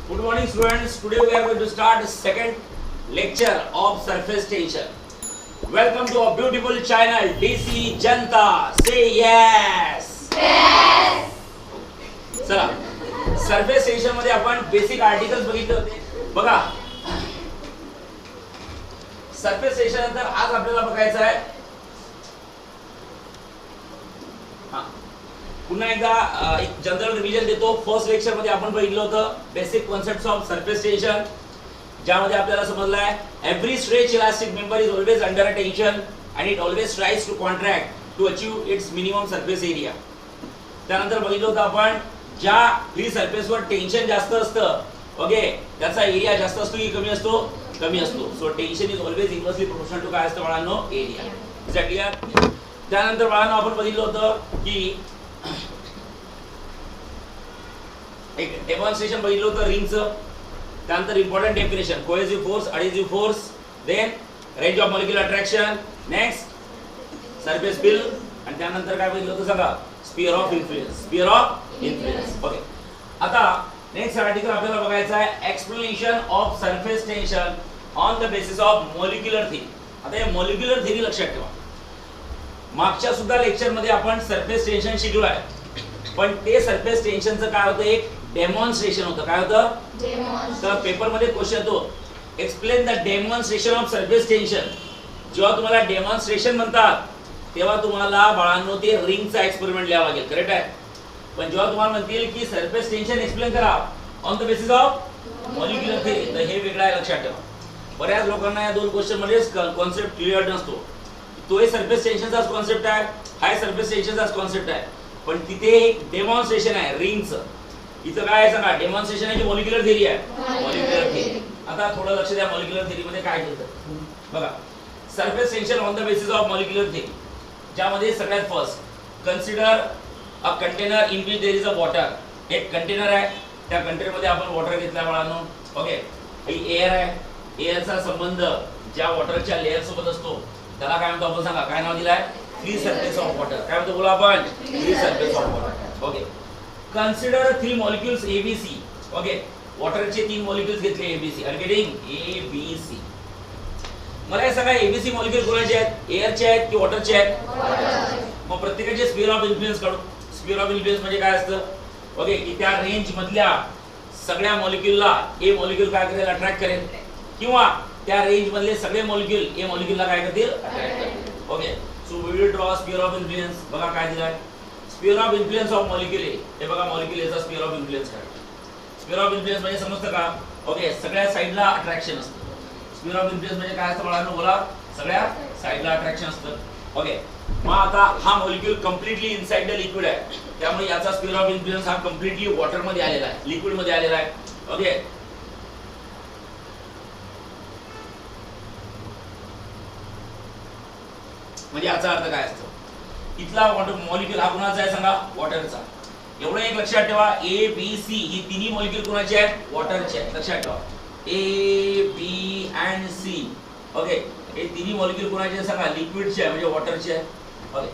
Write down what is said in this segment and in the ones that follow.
Good morning, students. Today we are going to start the second lecture of surface tension. Welcome to our beautiful channel DC Janta. Say yes. Yes. चला, surface tension मध्ये आपण basic articles बघितले होते. बघा, surface tension नंतर आज आपल्याला बघायचं आहे. पुन्हा एकदा एक जनरल रिव्हिजन देतो. फर्स्ट लेक्चर मध्ये आपण बघितलं होतं basic concepts of surface tension, ज्यामध्ये आपल्याला समजलं आहे every stretch elastic member is always under a tension and it always tries to contract to achieve its minimum surface area. त्यानंतर बघितलं होतं आपण ज्या फ्री सरफेसवर टेन्शन जास्त असतं, ओके, त्याचा एरिया जास्त असतो की कमी असतो? कमी असतो. So tension is always inversely proportional to काय असतं बाळांनो? एरिया. Is that clear? त्यानंतर बाळांनो आपण बघितलं होतं की एक डेमॉन्स्ट्रेशन बघितलं होतं रिंगचं. त्यानंतर important definition cohesive force, adhesive force, then range of molecular attraction, next surface field, आणि त्यानंतर काय बघितलं होतं सांगा? Sphere of influence. Sphere of influence. Okay, आता नेक्स्ट आर्टिकल आपल्याला बघायचा आहे explanation of surface tension on the basis of molecular theory. आता हे मॉलिक्युलर थिअरी लक्षात ठेवा. मागच्या सुद्धा लेक्चर मध्ये आपण सरफेस टेन्शन शिकलो आहे, पण ते सरफेस टेन्शनचं काय होतं? एक डेमॉन्स्ट्रेशन होतं. काय होतं? तर पेपर मध्ये क्वेश्चन येतो explain the demonstration of surface tension. जेव्हा तुम्हाला डेमॉन्स्ट्रेशन म्हणतात तेव्हा तुम्हाला बाळांनो ते रिंगचा एक्सपेरिमेंट लिहावा लागेल. करेक्ट आहे? पण जेव्हा तुम्हाला म्हणतील की सरफेस टेन्शन एक्सप्लेन करा on the basis of molecular theory, तर हे वेगळं आहे, लक्षात ठेवा. बऱ्याच लोकांना या दोन क्वेश्चन मध्ये कॉन्सेप्ट क्लिअर नसतो. तोही सरफेस टेन्शनचाच कॉन्सेप्ट आहे, हाय सरफेस टेन्शनचाच कॉन्सेप्ट आहे, पण तिथे एक डेमॉन्स्ट्रेशन आहे रिंगचं. इथं काय आहे सांगा? डेमॉन्स्ट्रेशन आहे की मॉलिक्युलर थिअरी आहे? Molecular theory. आता थोडं लक्ष द्या मॉलिक्युलर थिअरी मध्ये काय केलं. बघा, surface tension on the basis of molecular theory, ज्यामध्ये सगळ्यात first consider a container in which there is a water. एक कंटेनर आहे, त्या कंटेनरमध्ये आपण वॉटर घेतला बाळांनो. ओके, ही एअर आहे. एअरचा संबंध ज्या वॉटरच्या लेअर सोबत असतो त्याला काय म्हणतो आपण सांगा? काय नाव दिलं आहे? Free surface of water. काय म्हणतो बोला आपण? Free surface of water. Okay, consider three molecules A B C. Okay, वॉटरचे तीन मॉलिक्युल्स घेतले एबीसी. R getting? एबीसी. मला हे सांगा एबीसी मॉलिक्युल कोणाचे आहेत? एअरचे आहेत की वॉटरचे आहेत? मग प्रत्येकाचे स्फिअर ऑफ इन्फ्लुएन्स काढू. स्फिअर ऑफ इन्फ्लुएन्स म्हणजे काय असतं? ओके, की त्या रेंज मधल्या सगळ्या मॉलिक्युलला ए मॉलिक्युल काय करेल? अट्रॅक्ट करेल, किंवा त्या रेंज मधले सगळे मॉलिक्युल ए मॉलिक्युलला काय करतील? अट्रॅक्ट करतील. Okay, so we will draw sphere of influence. बघा काय दिलं आहे? Sphere of influence of molecule A. हे बघा मॉलिक्युल एचा स्फिअर ऑफ इन्फ्लुएन्स काय? स्फिअर ऑफ इन्फ्लुएन्स म्हणजे समजतं का? ओके, सगळ्या साइडला अट्रॅक्शन असतं. स्फिअर ऑफ इन्फ्लुएन्स म्हणजे काय असतं बाळांनो? बोला. सगळ्या साइडला अट्रॅक्शन असतं. ओके, मग आता हा molecule completely inside the liquid आहे, त्यामुळे याचा स्फिअर ऑफ इन्फ्लुएन्स हा कम्प्लिटली वॉटर मध्ये आलेला आहे, लिक्विड मध्ये आलेला आहे. ओके, म्हणजे याचा अर्थ काय असतो? इथला वॉटर मॉलिक्युल हा कुणाचा आहे सांगा? वॉटरचा. एवढं एक लक्षात ठेवा, ए बी सी ही तिन्ही मॉलिक्युल कुणाचे आहेत? वॉटरचे आहेत. लक्षात ठेवा, A B and C. Okay, हे तिन्ही मॉलिक्युल कुणाचे आहेत सांगा? लिक्विडचे आहे, म्हणजे वॉटरचे आहे. ओके,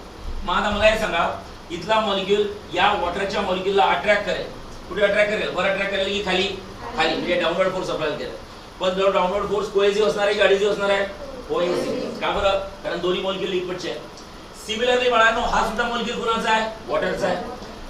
मग आता मला हे सांगा, इथला मॉलिक्युल या वॉटरच्या मॉलिक्युलला अट्रॅक्ट करेल. कुठे अट्रॅक्ट करेल? वर अट्रॅक्ट करेल की खाली? खाली, म्हणजे डाऊनवर्ड फोर्स अप्लाय करेल. पण जो डाऊनवर्ड फोर्स कोहेसिव्ह असणार आहे की अडेसिव्ह असणार आहे? कोहेसिव्ह. का बरं? कारण दोन्ही मॉलिक्युल लिक्विडचे आहेत. सिमिलरली बाळांनो हा सुद्धा मॉलिक्युल कुणाचा आहे? वॉटरचा आहे.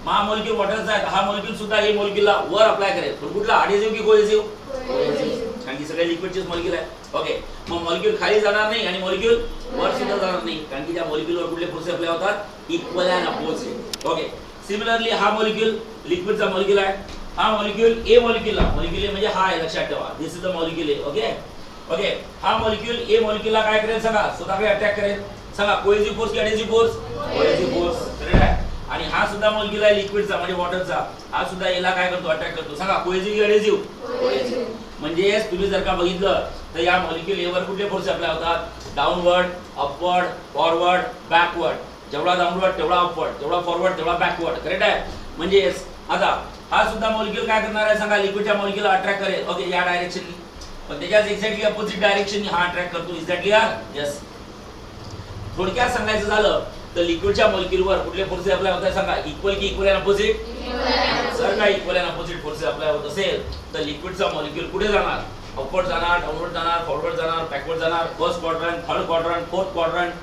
मग हा मॉलिक्युल वॉटरचा आहे, हा मॉलिक्युल सुद्धा हे मॉलिक्युलला वर अप्लाय करेल. पण कुठला? अडेसिव्ह की कोहेसिव्ह? कोहेसिव्ह, कारण की सगळे लिक्विडचेच मॉलिक्युल आहे. ओके, मग मॉलिक्युल खाली जाणार नाही आणि मॉलिक्युल वर सुद्धा जाणार नाही, कारण की त्या मॉलिक्युलवर कुठले फोर्स अप्लाय होतात? Equal and opposite. Okay, similarly हा मॉलिक्युल लिक्विडचा मॉलिक्युल आहे. हा मॉलिक्युल ए मॉलिक्युलला, मॉलिक्युल ए म्हणजे हा आहे, लक्षात ठेवा, this is the molecule A. Okay, okay, हा मॉलिक्युल ए मॉलिक्युलला काय करेल सांगा? स्वतःकडे अटॅक करेल. सांगा, कोहेसिव्ह फोर्स की adhesive force? Cohesive force. Correct आहे. आणि हा सुद्धा मॉलिक्युल आहे लिक्विडचा म्हणजे वॉटरचा, हा सुद्धा याला काय करतो? अटॅक करतो. सांगा, कोहेसिव्ह की अडेसिव्ह? कोहेसिव्ह. म्हणजे तुम्ही जर का बघितलं तर या मॉलिक्युल एवर कुठले फोर्स अप्लाय होतात? Downward, upward, forward, backward. जेवढा डाऊनवर्ड तेवढा अपवर्ड, जेवढा फॉरवर्ड तेवढा बॅकवर्ड. करेक्ट आहे? म्हणजे आता हा सुद्धा मॉलिक्युल काय करणार आहे सांगा? लिक्विडच्या मॉलिक्युलला अट्रॅक्ट करेल. ओके, या डायरेक्शननी, पण त्याच्याच एक्झॅक्टली अपोजिट डायरेक्शननी हा अट्रॅक्ट करतो. Is that clear? यस. थोडक्यात सांगायचं झालं तर लिक्विडच्या मॉलिक्युलवर कुठले फोर्स अप्लाय होतात सांगा? इक्वल की इक्वल अँड अपोजिट? जर का equal and opposite forces apply होत असेल तर लिक्विडचा मॉलिक्यूल कुठे जाणार? अपवर्ड जाणार, डाऊनवर्ड जाणार, फॉरवर्ड जाणार, बॅकवर्ड जाणार, first quadrant, third quadrant, fourth quadrant,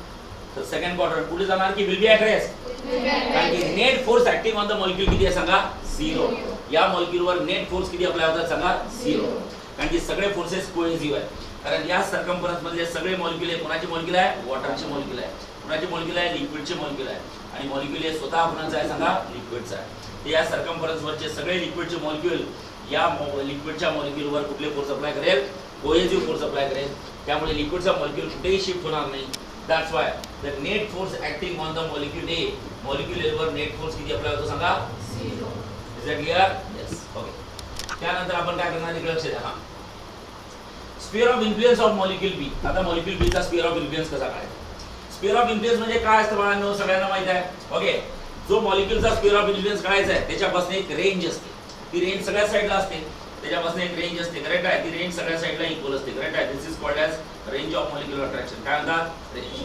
second quadrant, कुठे जाणार की विल बी ॲट रेस्ट. कारण की net force acting on the molecule किती आहे सांगा? 0. या मॉलिक्यूलवर नेट फोर्स किती अप्लाय होतात सांगा? 0. कारण की सगळे फोर्सेस कोहेसिव्ह आहेत. कारण या सर्कम्फरन्स मधले सगळे मॉलिक्यूल आहे कोणाचे मॉलिक्यूल आहे? वॉटरचे मॉलिक्यूल आहे. कोणाचे मॉलिक्यूल आहे? लिक्विडचे मॉलिक्यूल आहे. आणि मॉलिक्यूल हे स्वतः कोणाचा आहे सांगा? लिक्विडचा आहे. या सर्कम्फरन्स वरचे सगळे लिक्विडचे मॉलिक्यूल या लिक्विडच्या मॉलिक्यूलवर कुठले फोर्स अप्लाय करेल? कोहेसिव्ह फोर्स अप्लाय करेल. त्यामुळे लिक्विडचा मॉलिक्यूल कुठेही शिफ्ट होणार नाही. That's why the net force acting on the molecule A, molecule A वर net force किती अप्लाय होतो सांगा? 0. Is that clear? Yes. Okay. त्यानंतर आपण काय करणार आहे? लक्ष द्या. हा sphere of influence of molecule B. आता मॉलिक्यूल B चा स्फिअर ऑफ इन्फ्लुएन्स कसा काढायचा? स्फिअर ऑफ इन्फ्लुएन्स म्हणजे काय असतं बाळांनो? सगळ्यांना माहित आहे. ओके, जो मॉलिक्यूलचा स्फिअर ऑफ इन्फ्लुएन्स काढायचा आहे त्याच्यापासून एक रेंज असते. ती रेंज सगळ्या साइडला असते. त्याच्यापासून एक रेंज असते. करेक्ट आहे? ती रेंज सगळ्या साइडला इक्वल असते. करेक्ट आहे? This is called as range of molecular attraction. काय म्हणतात? रेंज.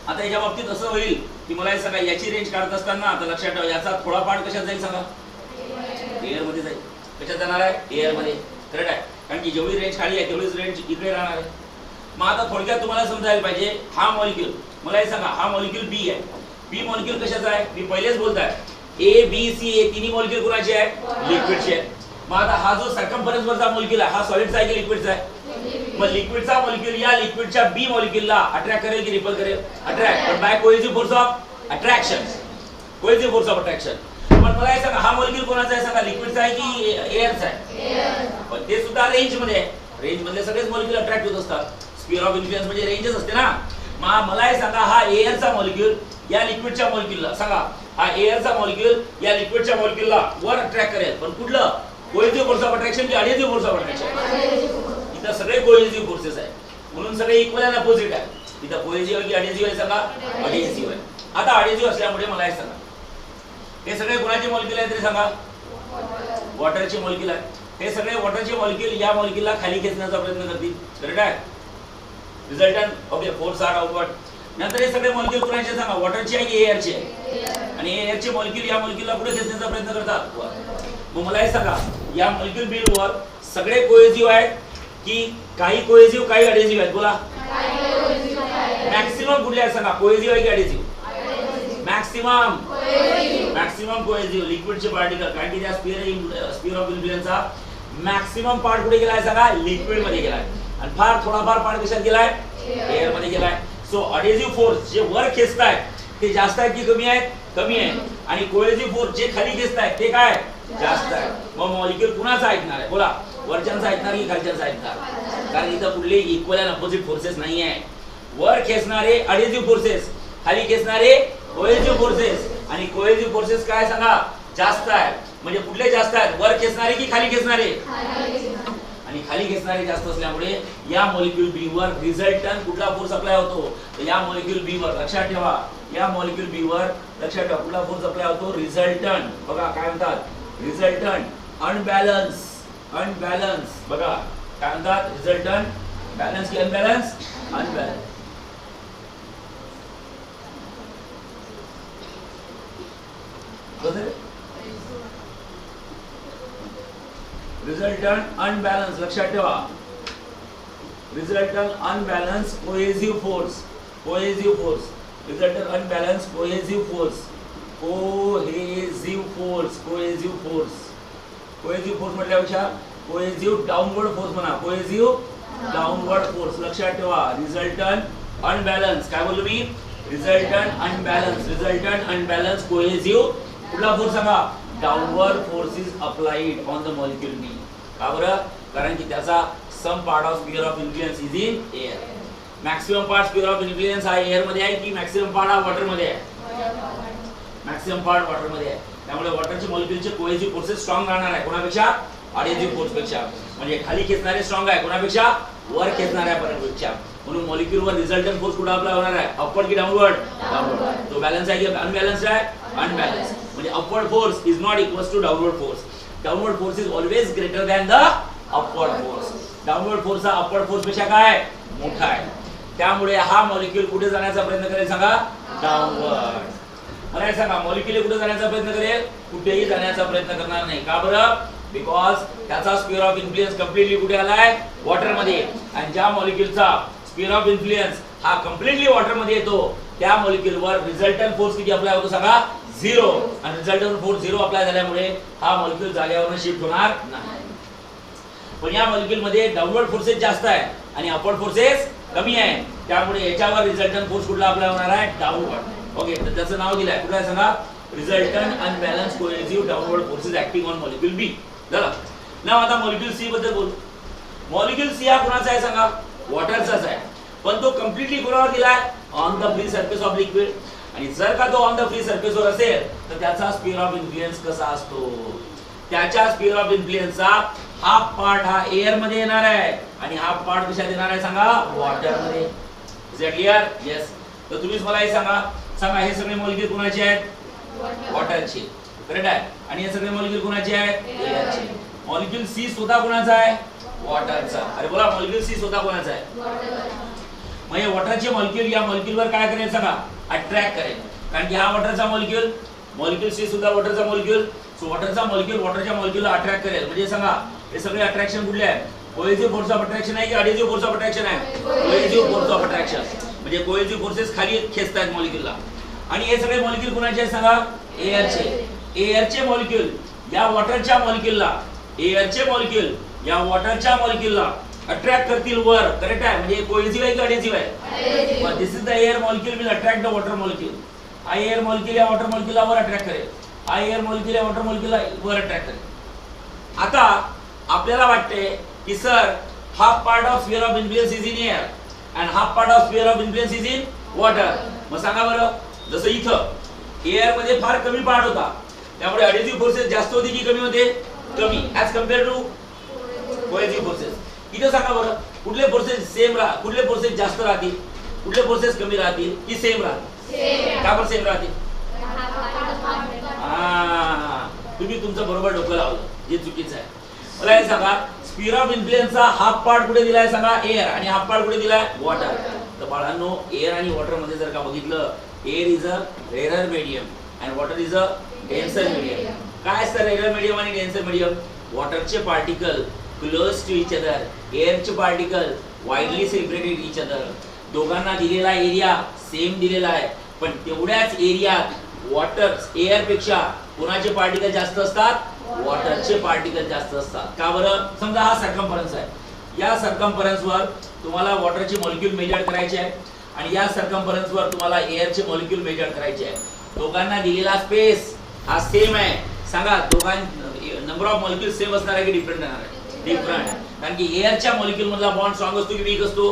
आता याच्या बाबतीत असं होईल की मला हे सांगा, याची रेंज काढत असताना आता लक्षात ठेवा, याचा थोडा पार्ट कशात जाईल सांगा? एअर मध्ये जाईल. कशात जाणार आहे? एअर मध्ये. करेक्ट आहे? कारण की जेवढी रेंज खाली आहे तेवढीच रेंज इकडे राहणार आहे. मग आता थोडक्यात तुम्हाला समजायला पाहिजे, हा मॉलिक्यूल, मला हे सांगा, हा मॉलिक्यूल बी आहे. बी मॉलिक्यूल कशाचा आहे? मी पहिलेच बोलताय, ए बी सी ए तिन्ही मॉलिक्यूल कोणाचे आहे? लिक्विडचे आहे. मग आता हा जो सर्कम्फरन्स वरचा मॉलिक्यूल आहे हा सॉलिडचा आहे की लिक्विडचा आहे? मग लिक्विडचा मॉलिक्यूल या लिक्विडच्या बी मॉलिक्यूलला अट्रॅक्ट करेल की रिपल करेल? अट्रॅक्ट. पण by cohesive force of attraction. Cohesive force of attraction. पण मला हे सांगा, हा मॉलिक्यूल कोणाचा आहे सांगा? लिक्विडचा आहे की एअरचा आहे? पण ते सुद्धा रेंज मध्ये आहे. रेंज मधले सगळेच मॉलिक्यूल अट्रॅक्ट होत असतात. स्फिअर ऑफ इन्फ्लुएन्स म्हणजे रेंजच असते ना. मग मला हे सांगा, हा एअरचा मॉलिक्यूल या लिक्विडच्या मॉलिक्यूलला, सांगा, हा एअरचा मॉलिक्यूल या लिक्विडच्या मॉलिक्यूलला वर अट्रॅक्ट करेल. पण कुठलं? कोहेसिव्ह फोर्स ऑफ अट्रॅक्शन की अडेसिव्ह फोर्स ऑफ अट्रॅक्शन? इथं सगळे कोहेसिव्ह फोर्सेस आहेत म्हणून सगळे इक्वल अँड अपोजिट आहे. इथं कोहेसिव्ह की अडेसिव्ह आहे सांगा? अडेसिव्ह आहे. आता अडेसिव्ह असल्यामुळे मला हे सांगा, हे सगळे कोणाचे मॉलिक्यूल आहेत तरी सांगा? वॉटरचे मॉलिक्यूल आहे. हे सगळे वॉटरचे मॉलिक्यूल या मॉलिक्यूलला खाली खेचण्याचा प्रयत्न करतील. करेक्ट आहे? Resultant okay force are outward. नंतर हे सगळे मॉलिक्यूल कोणाचे सांगा? वॉटरचे आहे की एअरचे आहे? आणि एअरचे मॉलिक्यूल या मॉलिक्यूलला पुढे खेचण्याचा प्रयत्न करतात. मग मला हे सांगा, या मॉलिक्यूल बी वर सगळे कोहेसिव्ह आहेत की काही कोहेसिव्ह काही अडेसिव्ह आहेत? बोला. मॅक्सिमम कुठले आहेत सांगा? कोहेसिव्ह आहे की अडेसिव्ह? मॅक्सिमम. मॅक्सिमम कोहेसिव्ह लिक्विडचे पार्टिकल. कारण की त्या स्फिअर ऑफ इन्फ्लुएन्सचा मॅक्सिमम पार्ट कुठे गेलाय सांगा? लिक्विड मध्ये गेलाय. आणि फार थोडाफार पार्ट कशात गेलाय? एअर मध्ये गेलाय. सो अडेसिव्ह फोर्स जे वर खेचतायत ते जास्त आहेत की कमी आहेत? कमी आहे. आणि कोहेसिव्ह फोर्स जे खाली खेचतायत ते काय? जास्त आहे. मग मॉलिक्यूल कुणाचा ऐकणार आहे? बोला. वरच्यांचा ऐकणार की खालच्यांचा ऐकणार? कारण इथं कुठले इक्वल अँड अपोजिट फोर्सेस नाही आहे. वर खेचणारे अडेसिव्ह फोर्सेस, खाली खेचणारे कोहेसिव्ह फोर्सेस. आणि कोहेसिव्ह फोर्सेस काय सांगा? जास्त आहे. म्हणजे कुठले जास्त आहेत? वर खेचणारे की खाली खेचणारे? आणि खाली खेचणारे जास्त असल्यामुळे या मॉलिक्यूल बी वर रिझल्टंट कुठला फोर्स अप्लाय होतो? तर या मॉलिक्यूल बी वर लक्षात ठेवा, या मॉलिक्यूल बी वर लक्षात ठेवा कुठला फोर्स अप्लाय होतो? रिझल्टंट. बघा काय म्हणतात? Resultant unbalance. अनबॅलन्स. बघा काय म्हणतात? रिझल्टंट बॅलन्स की अनबॅलन्स? अनबॅलन्स. Resultant unbalance. लक्षात ठेवा, resultant unbalance cohesive force. Cohesive force. Resultant unbalance cohesive force. Cohesive force. Cohesive force. Cohesive force म्हटल्यापेक्षा कोहेसिव्ह डाऊनवर्ड फोर्स म्हणा. Cohesive downward force. लक्षात ठेवा, रिझल्टंट अनबॅलन्स. काय बोललो मी? Resultant unbalance. Resultant unbalance cohesive कुठला फोर्स सांगा? Downward force is applied on the molecule B. का बरं? कारण की त्याचा some part of sphere of influence is in air. Maximum part sphere of influence हा एअर मध्ये आहे की मॅक्सिमम पार्ट हा वॉटर मध्ये आहे? मॅक्सिमम पार्ट वॉटर मध्ये आहे. त्यामुळे वॉटरचे मॉलिक्यूलचे कोहेसिव्ह फोर्सेस स्ट्रॉंग राहणार आहे. कोणापेक्षा? अडेसिव्ह फोर्स पेक्षा. म्हणजे खाली खेचणारे स्ट्रॉंग आहे कोणापेक्षा? वर खेचणाऱ्या पेक्षा. म्हणून मॉलिक्यूल वर रिझल्टंट फोर्स कुठे अप्लाय होणार आहे? अपवर्ड की डाऊनवर्ड? डाऊनवर्ड. तो बॅलन्स आहे की अनबॅलन्स्ड आहे? अनबॅलन्स. म्हणजे upward force is not equals to downward force. Downward force is always greater than the upward force. Downward force हा अपवर्ड फोर्स पेक्षा काय? मोठा आहे. त्यामुळे हा मॉलिक्यूल कुठे जाण्याचा प्रयत्न करेल सांगा? डाऊनवर्ड. मला हे सांगा मॉलिक्युल कुठे जाण्याचा प्रयत्न करेल? कुठेही जाण्याचा प्रयत्न करणार नाही. का बरं? बिकॉज त्याचा स्फिअर ऑफ इन्फ्लुएन्स कम्प्लिटली कुठे आलाय? वॉटर मध्ये. आणि ज्या मॉलिक्युलचा स्फिअर ऑफ इन्फ्लुएन्स हा कम्प्लिटली वॉटर मध्ये येतो त्या मॉलिक्युलवर रिझल्टंट फोर्स किती अप्लाय होतो सांगा? 0. आणि रिझल्टंट फोर्स 0 अप्लाय झाल्यामुळे हा मॉलिक्युल जागेवरून शिफ्ट होणार नाही. पण या मॉलिक्युल मध्ये डाऊनवर्ड फोर्सेस जास्त आहे आणि अपवर्ड फोर्सेस कमी आहे. त्यामुळे याच्यावर रिझल्टंट फोर्स कुठला अप्लाय होणार आहे? डाऊनवर्ड. ओके, तर त्याचं नाव दिलंय कुठलं आहे सांगा? Resultant unbalance cohesive downward forces acting on molecule B. झालं. नाव आता मॉलिक्युल सी बद्दल बोलू. मॉलिक्युल सी हा कुणाचा आहे सांगा? वॉटरचाच आहे. पण तो कम्प्लिटली कोणावर दिलाय? On the free surface of liquid. आणि जर का तो ऑन द फ्री सरफेसवर असेल तर त्याचा स्फिअर ऑफ इन्फ्लुएन्स कसा असतो? त्याच्या स्फिअर ऑफ इन्फ्लुएन्सचा हाफ पार्ट हा एअर मध्ये येणार आहे आणि हाफ पार्ट कशात येणार आहे सांगा? वॉटर मध्ये. Is it clear? येस. तर तुम्हीच मला हे सांगा हे सगळे मॉलिक्युल कुणाचे आहेत? वॉटरचे. करेक्ट आहे. आणि हे सगळे मॉलिक्युल कुणाचे आहेत? एअरचे. मॉलिक्युल सी स्वतः कुणाचा आहे? वॉटरचा. अरे बोला, मॉलिक्युल सी स्वतः कुणाचा आहे? मग हे वॉटरचे मॉलिक्युल या मॉलिक्युलवर काय करेल सांगा? अट्रॅक्ट करेल. कारण की हा वॉटरचा मॉलिक्युल सी सुद्धा वॉटरचा मॉलिक्युल. सो वॉटरचा मॉलिक्युल वॉटरच्या मॉलिक्युलला अट्रॅक्ट करेल. म्हणजे सांगा हे सगळे अट्रॅक्शन कुठले आहे? कोहेसिव्ह फोर्स ऑफ अट्रॅक्शन आहे की अडेसिव्ह फोर्स ऑफ अट्रॅक्शन आहे? Cohesive force of attraction. म्हणजे कोहेसिव्ह फोर्सेस खाली खेचतायत मॉलिक्युलला. आणि हे सगळे मॉलिक्युल कुणाचे आहेत सांगा? एअरचे. एअरचे मॉलिक्युल या वॉटरच्या मॉलिक्युलला या वॉटरच्या मॉलिक्युलला अट्रॅक्ट करतील वर. करेक्ट आहे. म्हणजे कोहेसिव्ह आहे की अडेसिव्ह आहे? But this is the air molecule will attract the water molecule. हा एअर मॉलिक्युल या वॉटर मॉलिक्युलला वर अट्रॅक्ट करेल. हा एअर मॉलिक्युल या वॉटर मॉलिक्युलला वर अट्रॅक्ट करेल. आता आपल्याला वाटते की sir half part of sphere of influence is in air and half part of sphere of influence is in water. मग सांगा बरं, जसं इथं एअर मध्ये फार कमी पार्ट होता त्यामुळे अडेसिव्ह फोर्सेस जास्त होती की कमी होते? कमी, as compare to cohesive forces. इथं सांगा बरं, कुठले फोर्सेस कुठले फोर्सेस जास्त राहतील, कुठले फोर्सेस कमी राहतील की सेम राहतील? का बरं सेम राहतील? तुम्ही तुमचं बरोबर डोकं लावलं, जे चुकीचं आहे. मला हे सांगा, स्फिअर ऑफ इन्फ्लुएन्सचा हाफ पार्ट कुठे दिलाय सांगा? एअर. आणि हाफ पार्ट कुठे दिलाय? वॉटर. तर बाळांनो, एअर आणि वॉटर मध्ये जर का बघितलं, air is a rare medium and water is a denser medium. काय असतं रेअर मीडियम आणि डेन्सर मीडियम? वॉटरचे particle close to each other, एअरचे particle widely separated each other. दोघांना दिलेला एरिया सेम दिलेला आहे, पण तेवढ्याच एरियात एअर पेक्षा कोणाचे पार्टिकल जास्त असतात? वॉटरचे पार्टिकल जास्त असतात. का बरं? समजा हा सर्कम्फरन्स आहे. या सर्कम्फरन्सवर तुम्हाला वॉटरचे मॉलिक्यूल मेजर करायचे आहे आणि या सर्कम्फरन्सवर तुम्हाला एअरचे मॉलिक्यूल मेजर करायचे आहे. दोघांना दिलेला स्पेस हा सेम आहे. सांगा, नंबर ऑफ मॉलिक्यूल सेम असणार आहे की डिफरंट असणार आहे? डिफरंट. कारण की एअरच्या मॉलिक्यूल मधला बॉन्ड स्ट्रॉंग असतो की वीक असतो?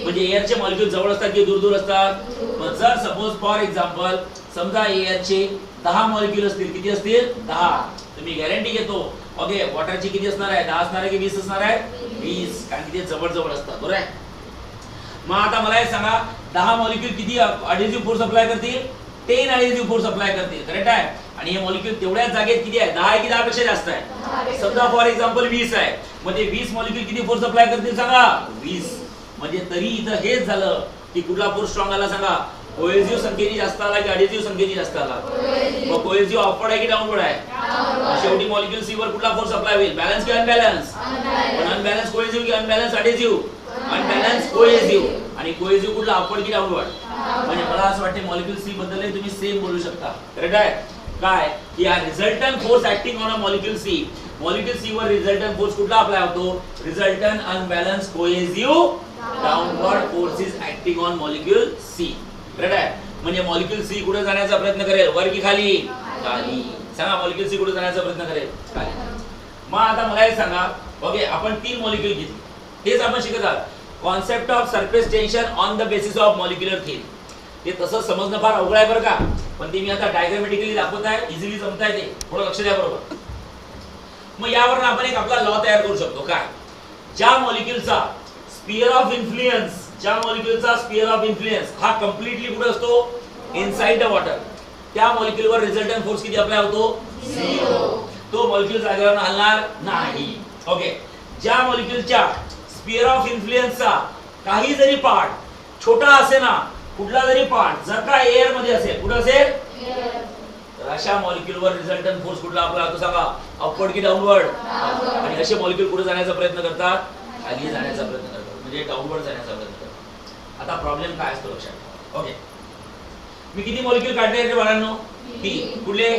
म्हणजे एअरचे मॉलिक्यूल जवळ असतात की दूर दूर असतात? पण जर सपोज फॉर एक्झाम्पल समजा एअरचे 10 मॉलिक्यूल असतील, किती असतील? 10. तुम्ही गॅरंटी घेतो ओके वॉटरची किती असणार आहे? 10 असणार आहे की 20 असणार आहे? 20. कारण की ते जवळ जवळ असतात. बरोबर आहे. मग आता मला हे सांगा, 10 मॉलिक्यूल किती अडेसिव्ह फोर्स अप्लाय करतील? 10 अडेसिव्ह फोर्स अप्लाय करतील. करेक्ट आहे. आणि हे मॉलिक्यूल तेवढ्याच जागेत किती आहे? 10 आहे की 10 पेक्षा जास्त आहे? समजा फॉर एक्झाम्पल 20 आहे. म्हणजे 20 मॉलिक्यूल किती फोर्स अप्लाय करतील सांगा? 20. म्हणजे तरी इथं हेच झालं की कुठला फोर्स स्ट्रॉंग आला सांगा? कोहेसिव्ह संख्येने जास्त आला की अडेसिव्ह संख्येने जास्त आला? मग कोहेसिव्ह अपवर्ड आहे की डाऊनवर्ड आहे? शेवटी मॉलिक्यूल सी वर कुठला फोर्स अप्लाय होईल? बॅलन्स की अनबॅलन्स? पण अनबॅलन्स कोहेसिव्ह की अनबॅलन्स अडेसिव्ह? Unbalance cohesive. आणि कोहेसिव्ह कुठला अपवर्ड की डाऊनवर्ड? म्हणजे मला असं वाटतं मॉलिक्यूल सी बद्दल तुम्ही सेम बोलू शकता. करेक्ट आहे. काय की हा resultant force acting on a molecule C. Molecule C वर रिझल्टंट फोर्स कुठला अप्लाय होतो? Resultant unbalance cohesive downward force is acting on molecule C. Correct आहे. म्हणजे मॉलिक्यूल सी कुठे जाण्याचा प्रयत्न करेल? वर की खाली? खाली. सांगा, मॉलिक्यूल सी कुठे जाण्याचा प्रयत्न करेल? खाली. मग आता मला हे सांगा, ओके आपण 3 मॉलिक्यूल घेतले. हेच आपण शिकत आहोत. Concept of surface tension on the basis of molecular thin. ते तसं समजणं फार अवघड आहे बरं का, पण ते मी आता डायग्रामॅटिकली दाखवत आहे. इझिली जमत आहे ते. थोडं लक्ष द्या बरोबर. मग यावरून आपण एक आपला लॉ तयार करू शकतो. काय? ज्या मॉलिक्यूलचा स्फिअर ऑफ इन्फ्लुएन्स हा कम्प्लिटली कुठे असतो? Inside the water. त्या मॉलिक्यूलवर रिझल्टंट फोर्स किती अप्लाय होतो? 0. तो मॉलिक्यूल जागेवर हलणार नाही. ओके. ज्या मॉलिक्यूलच्या स्फिअर ऑफ इन्फ्लुएन्सचा काही जरी पार्ट छोटा असे ना, कुठला जरी पार्ट जर का एअर मध्ये असेल, कुठे असेल? तर अशा मॉलिक्यूलवर रिझल्टंट फोर्स कुठला आपला तो सांगा, अपवर्ड की डाऊनवर्ड? आणि असे मॉलिक्यूल कुठे जाण्याचा प्रयत्न करतात? खाली जाण्याचा प्रयत्न करतात, म्हणजे डाऊनवर्ड जाण्याचा प्रयत्न करतात. आता प्रॉब्लेम काय असतो लक्षात ठेवा. ओके, मी किती मॉलिक्यूल काढले रे बाळांनो? 3. कुठले?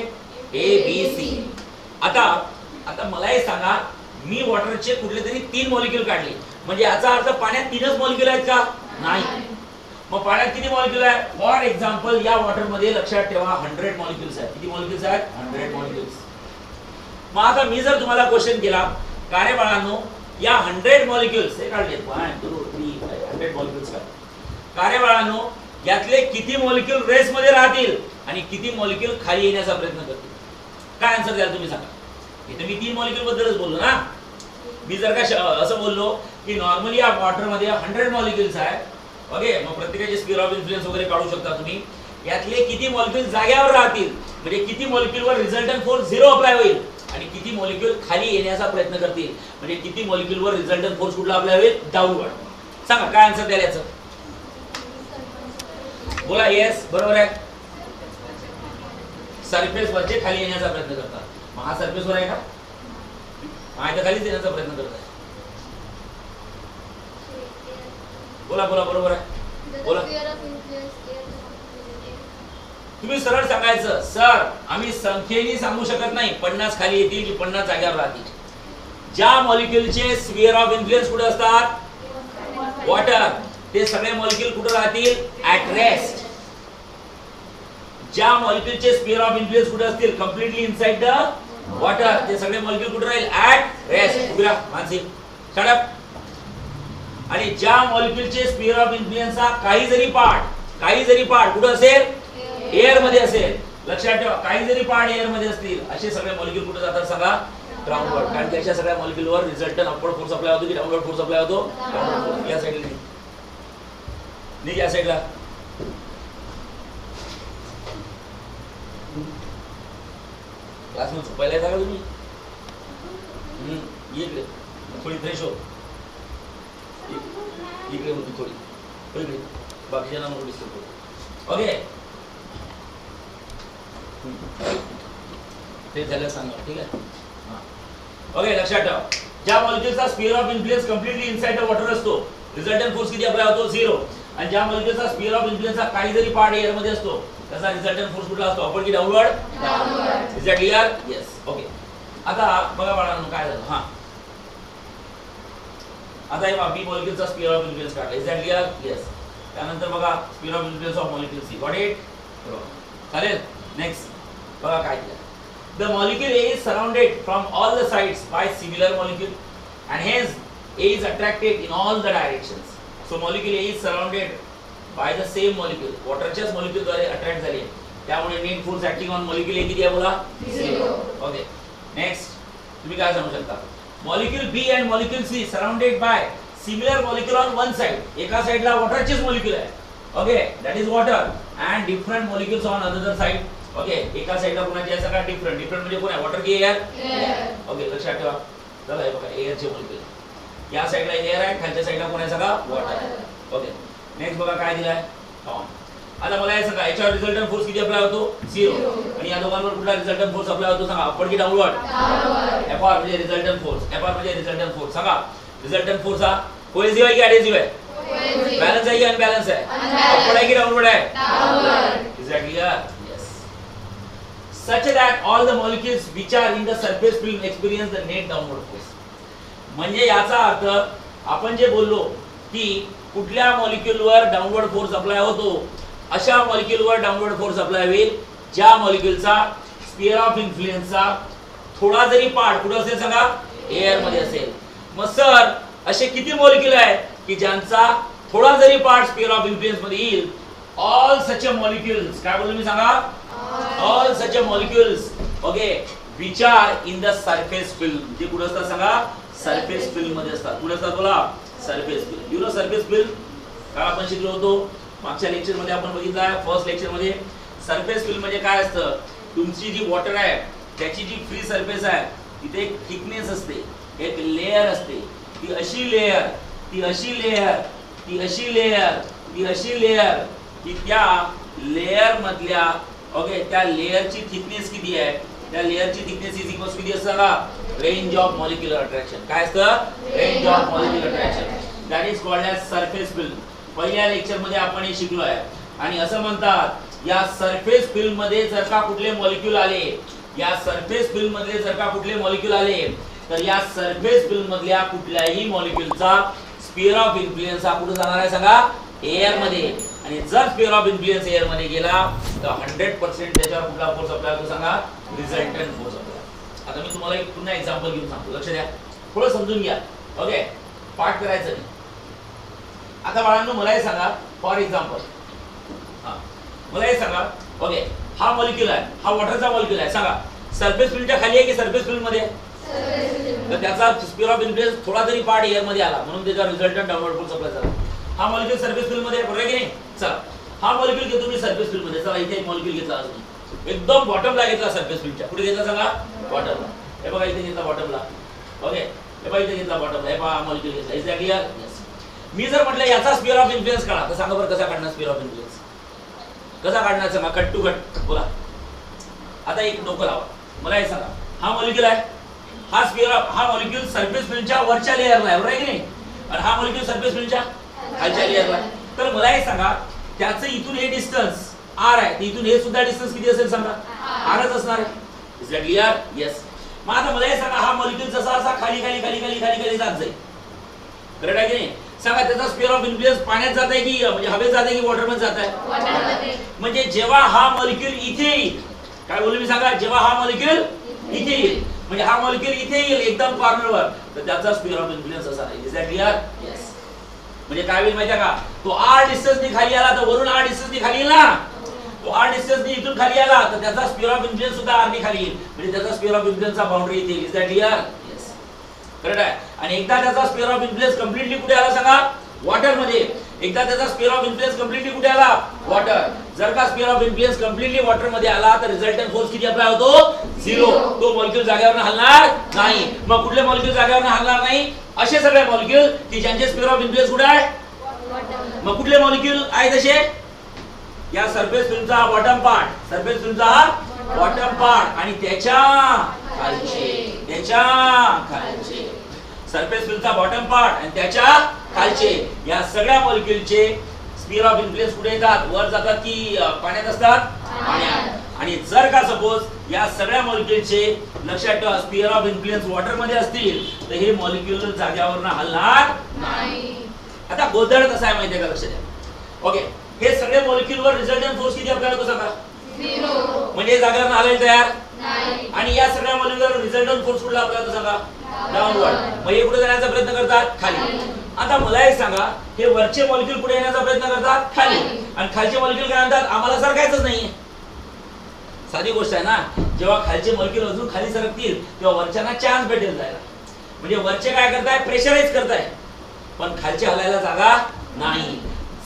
A B C. आता मला हे सांगा, मी वॉटरचे कुठले तरी 3 मॉलिक्यूल काढले, म्हणजे याचा अर्थ पाण्यात 3च मॉलिक्यूल आहेत का? नाही. मग पाण्यात किती मॉलिक्यूल आहे? फॉर एक्झाम्पल या वॉटर मध्ये लक्षात ठेवा 100 मॉलिक्यूल्स आहेत. किती मॉलिक्यूल्स आहेत? 100 मॉलिक्यूल्स. मग आता मी जर तुम्हाला क्वेश्चन केला, का रे बाळांनो या 100 मॉलिक्यूल्स हे काढले 1 2 3 100 मॉलिक्यूल्स का रे बाळांनो, यातले किती मॉलिक्यूल रेस मध्ये राहतील आणि किती मॉलिक्यूल खाली येण्याचा प्रयत्न करतील? काय आन्सर द्याल तुम्ही सांगा? इथे मी 3 मॉलिक्यूल बद्दलच बोललो ना. मी जर का असं बोललो की नॉर्मली या वॉटर मध्ये 100 मॉलिक्यूल्स आहेत, ओके, मग प्रत्येकाचे स्फिअर ऑफ इन्फ्लुएन्स वगैरे काढू शकता तुम्ही. यातले किती मॉलिक्यूल जाग्यावर राहतील, म्हणजे किती मॉलिक्यूलवर रिझल्टंट फोर्स 0 अप्लाय होईल आणि किती मॉलिक्यूल खाली येण्याचा प्रयत्न करतील, म्हणजे किती मॉलिक्यूलवर रिझल्टंट फोर्स कुठला अप्लाय होईल? डाऊनवर्ड. सांगा काय आन्सर द्याल याचं? बोला. येस, बरोबर आहे. सरफेस वरचे खाली येण्याचा प्रयत्न करतात. मग हा सरफेस वर आहे का? हा इथे खालीच येण्याचा प्रयत्न करत आहे. बोला बोला, बरोबर आहे. बोला. तुम्ही सरळ सांगायचं, सर आम्ही संख्येने सांगू शकत नाही 50 खाली येतील की 50 जाग्यावर राहतील. ज्या मॉलिक्यूलचे स्फिअर ऑफ इन्फ्लुएन्स कुठे असतात? वॉटर. ते सगळे मॉलिक्यूल कुठे राहतील? At rest. ज्या मॉलिक्यूलचे स्फिअर ऑफ इन्फ्लुएन्स कुठे असतील? Completely inside the water. ते सगळे मॉलिक्यूल कुठे राहील? At rest. उभा मानसी, शट अप. आणि ज्या मॉलिक्यूलचे स्फिअर ऑफ इन्फ्लुएन्स हा काही जरी पार्ट कुठे असेल? एअर मध्ये असेल. लक्षात ठेवा, काही जरी पार्ट एअर मध्ये असतील असे सगळे मॉलिक्यूल कुठे जातात सांगा? ग्राउंडवर. कारण की अशा सगळ्या मॉलिक्यूलवर रिझल्टंट अपवर्ड फोर्स अप्लाय होतो की डाऊनवर्ड फोर्स अप्लाय होतो? Downward force. या साइडला नाही, या साइडला. क्लास मध्ये झोपायला येता का तुम्ही? इकडे थोडी फ्रेश हो. इकडे होती थोडी बाकीच्या नाम डिस्टर्ब होतो. ओके, ते झालं सांगा. ठीक आहे. ओके, लक्षात ठेवा, ज्या मॉलिक्यूलचा sphere of influence completely inside the water असतो, रिझल्टंट फोर्स किती अप्लाय होतो? 0. आणि ज्या मॉलिक्यूलचा स्फिअर ऑफ इन्फ्लुएन्स हा काही जरी पार्ट एअर मध्ये असतो, त्याचा रिझल्टंट फोर्स कुठला असतो? अपवर्ड की downward? Downward. Is that clear? Yes. Okay, आता बघा बाळांनो काय झालं. हा, आता हे बी मॉलिक्यूलचा स्फिअर ऑफ इन्फ्लुएन्स काढला. Is that clear? येस. त्यानंतर बघा sphere of influence of molecule C. Got it? चालेल. नेक्स्ट बघा काय केलं. The molecule A is surrounded from all the sides by similar molecule and hence A is attracted in all the directions. So molecule A is surrounded by the same molecule. वॉटरच्याच molecule द्वारे attract झाले, त्यामुळे net force acting on molecule A किती आहे बोला? 0. Okay, next तुम्ही काय सांगू शकता? Molecule B and molecule C surrounded by similar molecule on one side. एका साइडला वॉटरचेच molecule आहे. Okay, that is water and different molecules on another side. Okay, एका साइडला कोणाचे आहे सगळा डिफरंट म्हणजे कोण आहे? वॉटर की एअर? ओके, लक्षात ठेवा. चला हे बघा एअरचे मॉलिक्यूल. या साइडला एअर आहे, खालच्या साइडला कोण आहे सगळा? वॉटर. ओके, नेक्स्ट बघा काय दिलाय? आता मला हे सांगा, याच्यावर रिझल्टंट फोर्स किती अप्लाय होतो? 0. आणि या दोघांवर कुठला रिझल्टंट फोर्स अप्लाय होतो सांगा? अपवर्ड की डाऊनवर्ड? डाऊनवर्ड. एफ आर म्हणजे रिझल्टंट फोर्स. एफ आर म्हणजे रिझल्टंट फोर्स. सांगा रिझल्टंट फोर्स हा कोहेसिव्ह आहे की ऍडहेसिव्ह आहे? बॅलन्स आहे की अनबॅलन्स आहे? अपवर्ड आहे की डाऊनवर्ड आहे? Downward. Is that clear? Such that all the molecules which are in the surface film experience the net downward force. म्हणजे याचा अर्थ आपण जे बोललो की कुठल्या मॉलिक्यूलवर डाऊनवर्ड फोर्स अप्लाय होतो, अशा मॉलिक्यूलवर डाऊनवर्ड फोर्स अप्लाय होईल ज्या मॉलिक्यूलचा स्फिअर ऑफ इन्फ्लुएन्सचा थोडा जरी पार्ट कुठे असेल सांगा? एअर मध्ये असेल. मग सर असे किती मॉलिक्यूल आहेत की ज्यांचा थोडा जरी पार्ट स्फिअर ऑफ इन्फ्लुएन्स मध्ये येईल? All such molecules. काय बोललो मी सांगा? All such molecules, okay, which are in the surface film. जे कुठे असतात सांगा? सरफेस फिल्म मध्ये असतात. कुठे असतात बोला? Surface film. You know surface film काय आपण शिकलो होतो मागच्या लेक्चर मध्ये? आपण बघितलं आहे फर्स्ट लेक्चर मध्ये. सरफेस फिल्म म्हणजे काय असतं? तुमची जी वॉटर आहे त्याची जी फ्री सरफेस आहे तिथे एक थिकनेस असते, एक लेयर असते. ती अशी लेयर, ती अशी लेयर, ती अशी लेयर, ती अशी लेयर की त्या लेयर मधल्या ओके, त्या लेयरची थिकनेस किती आहे, त्या लेयरची थिकनेस इज इक्वल्स किती असतं का, रेंज ऑफ मॉलिक्युलर अट्रॅक्शन. काय असतं, range of molecular attraction. That is called as surface film. पहिल्या लेक्चर मध्ये आपण हे शिकलो आहे. आणि असं म्हणतात या सरफेस फिल्म मध्ये जर का कुठले मॉलिक्यूल आले, या सरफेस फिल्म मध्ये जर का कुठले मॉलिक्यूल आले, तर या सरफेस फिल्म मधल्या कुठल्याही मॉलिक्यूलचा स्फिअर ऑफ इन्फ्लुएन्स हा कुठे जाणार आहे सांगा, एअर मध्ये. आणि जर स्फिअर ऑफ इन्फ्लुएन्स एअर मध्ये गेला तर 100% त्याच्यावर कुठला फोर्स अप्लाय होतो सांगा, रिझल्टंट फोर्स अप्लाय. आता मी तुम्हाला एक पुन्हा एक्झाम्पल घेऊन सांगतो, लक्ष द्या, थोडं समजून घ्या. ओके, पाठ करायचं नाही. आता बाळांनो मला हे सांगा, फॉर एक्झाम्पल मला हे सांगा, ओके, हा मॉलिक्यूल आहे, हा वॉटरचा मॉलिक्यूल आहे, सांगा सरफेस फिल्मच्या खाली आहे की सरफेस फिल्म मध्ये आहे? तर त्याचा स्फिअर ऑफ इन्फ्लुएन्स थोडा तरी पार्ट एअर मध्ये आला म्हणून त्याचा रिझल्टंट डाउनवर्ड फोर्स अप्लाय झाला. हा मॉलिक्यूल सरफेस फिल्म मध्ये आहे, बरोबर आहे की नाही? चला हा मॉलिक्यूल घेतो मी सरफेस फिल्म मध्ये. चला इथे एक मॉलिक्यूल घेतला अजून एकदम बॉटमला घेतला सरफेस फिल्मच्या. कुठे घेतला सांगा, बॉटमला. हे बघा इथे घेतला बॉटमला. ओके, हे बघा इथे घेतला बॉटमला. हे बघा मॉलिक्यूल घेतला. Is that clear? यस. मी जर म्हटलं याचा स्फिअर ऑफ इन्फ्लुएन्स काढा तर सांगा बरं कसा काढणार स्फिअर ऑफ इन्फ्लुएन्स, कसा काढणार सांगा, कट टू कट बोला. आता एक डोकं लावा, मला हे सांगा, हा मॉलिक्यूल आहे, हा स्फिअर ऑफ, हा मॉलिक्यूल सरफेस फिल्मच्या वरच्या लेयरला आहे, बरोबर आहे की नाही? आणि हा मॉलिक्यूल सरफेस फिल्मच्या खालच्या लेयरला आहे. तर मला हे सांगा त्याचं इथून हे डिस्टन्स r आहे, इथून हे सुद्धा डिस्टन्स किती असेल सांगा, rच असणार आहे. Is that clear? यस. मग आता मला हे सांगा हा मॉलिक्यूल जसा असा खाली खाली खाली खाली खाली खाली जात जाईल, करेक्ट आहे की नाही? सांगा त्याचा स्फिअर ऑफ इन्फ्लुएन्स पाण्यात जात आहे की म्हणजे हवेत जात आहे की वॉटर मध्ये जात आहे? वॉटरमध्ये. म्हणजे जेव्हा हा मॉलिक्यूल इथे येईल, काय बोलू मी सांगा, जेव्हा हा मॉलिक्यूल इथे येईल म्हणजे हा मॉलिक्यूल इथे येईल एकदम कॉर्नरवर, तर त्याचा स्फिअर ऑफ इन्फ्लुएन्स असा आहे. Is that clear? यस. म्हणजे काय होईल माहिती आहे का, तो r डिस्टन्स ने खाली आला तर वरून r डिस्टन्स ने खाली येईल ना, तो r डिस्टन्स ने इथून खाली आला तर त्याचा स्फिअर ऑफ इन्फ्लुएन्स सुद्धा r ने खाली येईल, म्हणजे त्याचा स्फिअर ऑफ इन्फ्लुएन्सचा बाउंड्री येईल. Is that clear? Yes, correct आहे. आणि एकदा त्याचा स्फिअर ऑफ इन्फ्लुएन्स कंप्लीटली कुठे आला सांगा, वॉटर मध्ये. एकदा त्याचा स्फिअर ऑफ इन्फ्लुएन्स कंप्लीटली कुठे आला, वॉटर. जर का sphere of influence completely water मध्ये आला तर रिझल्टंट फोर्स किती अप्लाय होतो, 0. तो मॉलिक्यूल जागेवरून हलणार नाही. मग कुठले मॉलिक्यूल जागेवरून हलणार नाही, असे सगळे मॉलिक्यूल की ज्यांचे स्फिअर ऑफ इन्फ्लुएन्स कुठे आहे, मग कुठले मॉलिक्यूल आहेत असे, या surface फिल्मचा bottom part, surface फिल्मचा bottom part आणि त्याच्या खालचे, त्याच्या खालचे, सरफेस फिल्मचा बॉटम पार्ट आणि त्याच्या खालचे, या सगळ्या मॉलिक्यूलचे स्फिअर ऑफ इन्फ्लुएन्स कुठे येतात, वर जातात की पाण्यात असतात, पाण्यात. आणि जर का सपोज या सगळ्या मॉलिक्यूलचे लक्षात ठेवा स्फिअर ऑफ इन्फ्लुएन्स वॉटर मध्ये असतील तर हे मॉलिक्यूल जागेवरून हलणार नाही. आता गोंधळ कसा आहे माहिती आहे का, लक्ष द्या. ओके, हे सगळे मॉलिक्यूल वर रिझल्टंट फोर्स किती अप्लाय होतो सांगा, 0. म्हणजे जागेवरून हलायला तयार नाही. आणि या सगळ्या मॉलिक्यूलवर रिझल्टंट फोर्स कुठला अप्लाय होतो सांगा, डाऊनवर्ड. मग हे कुठे जाण्याचा प्रयत्न करतात, खाली. आता मला एक सांगा, हे वरचे मॉलिक्यूल कुठे येण्याचा प्रयत्न करतात, खाली. आणि खालचे मॉलिक्यूल काय म्हणतात, आम्हाला सरकायचंच नाहीये. साधी गोष्ट आहे ना, जेव्हा खालचे मॉलिक्यूल अजून खाली सरकतील तेव्हा वरच्यांना चान्स भेटेल जायला. म्हणजे वरचे काय करताय, प्रेशराइज करताय, पण खालचे हलायला जागा नाही.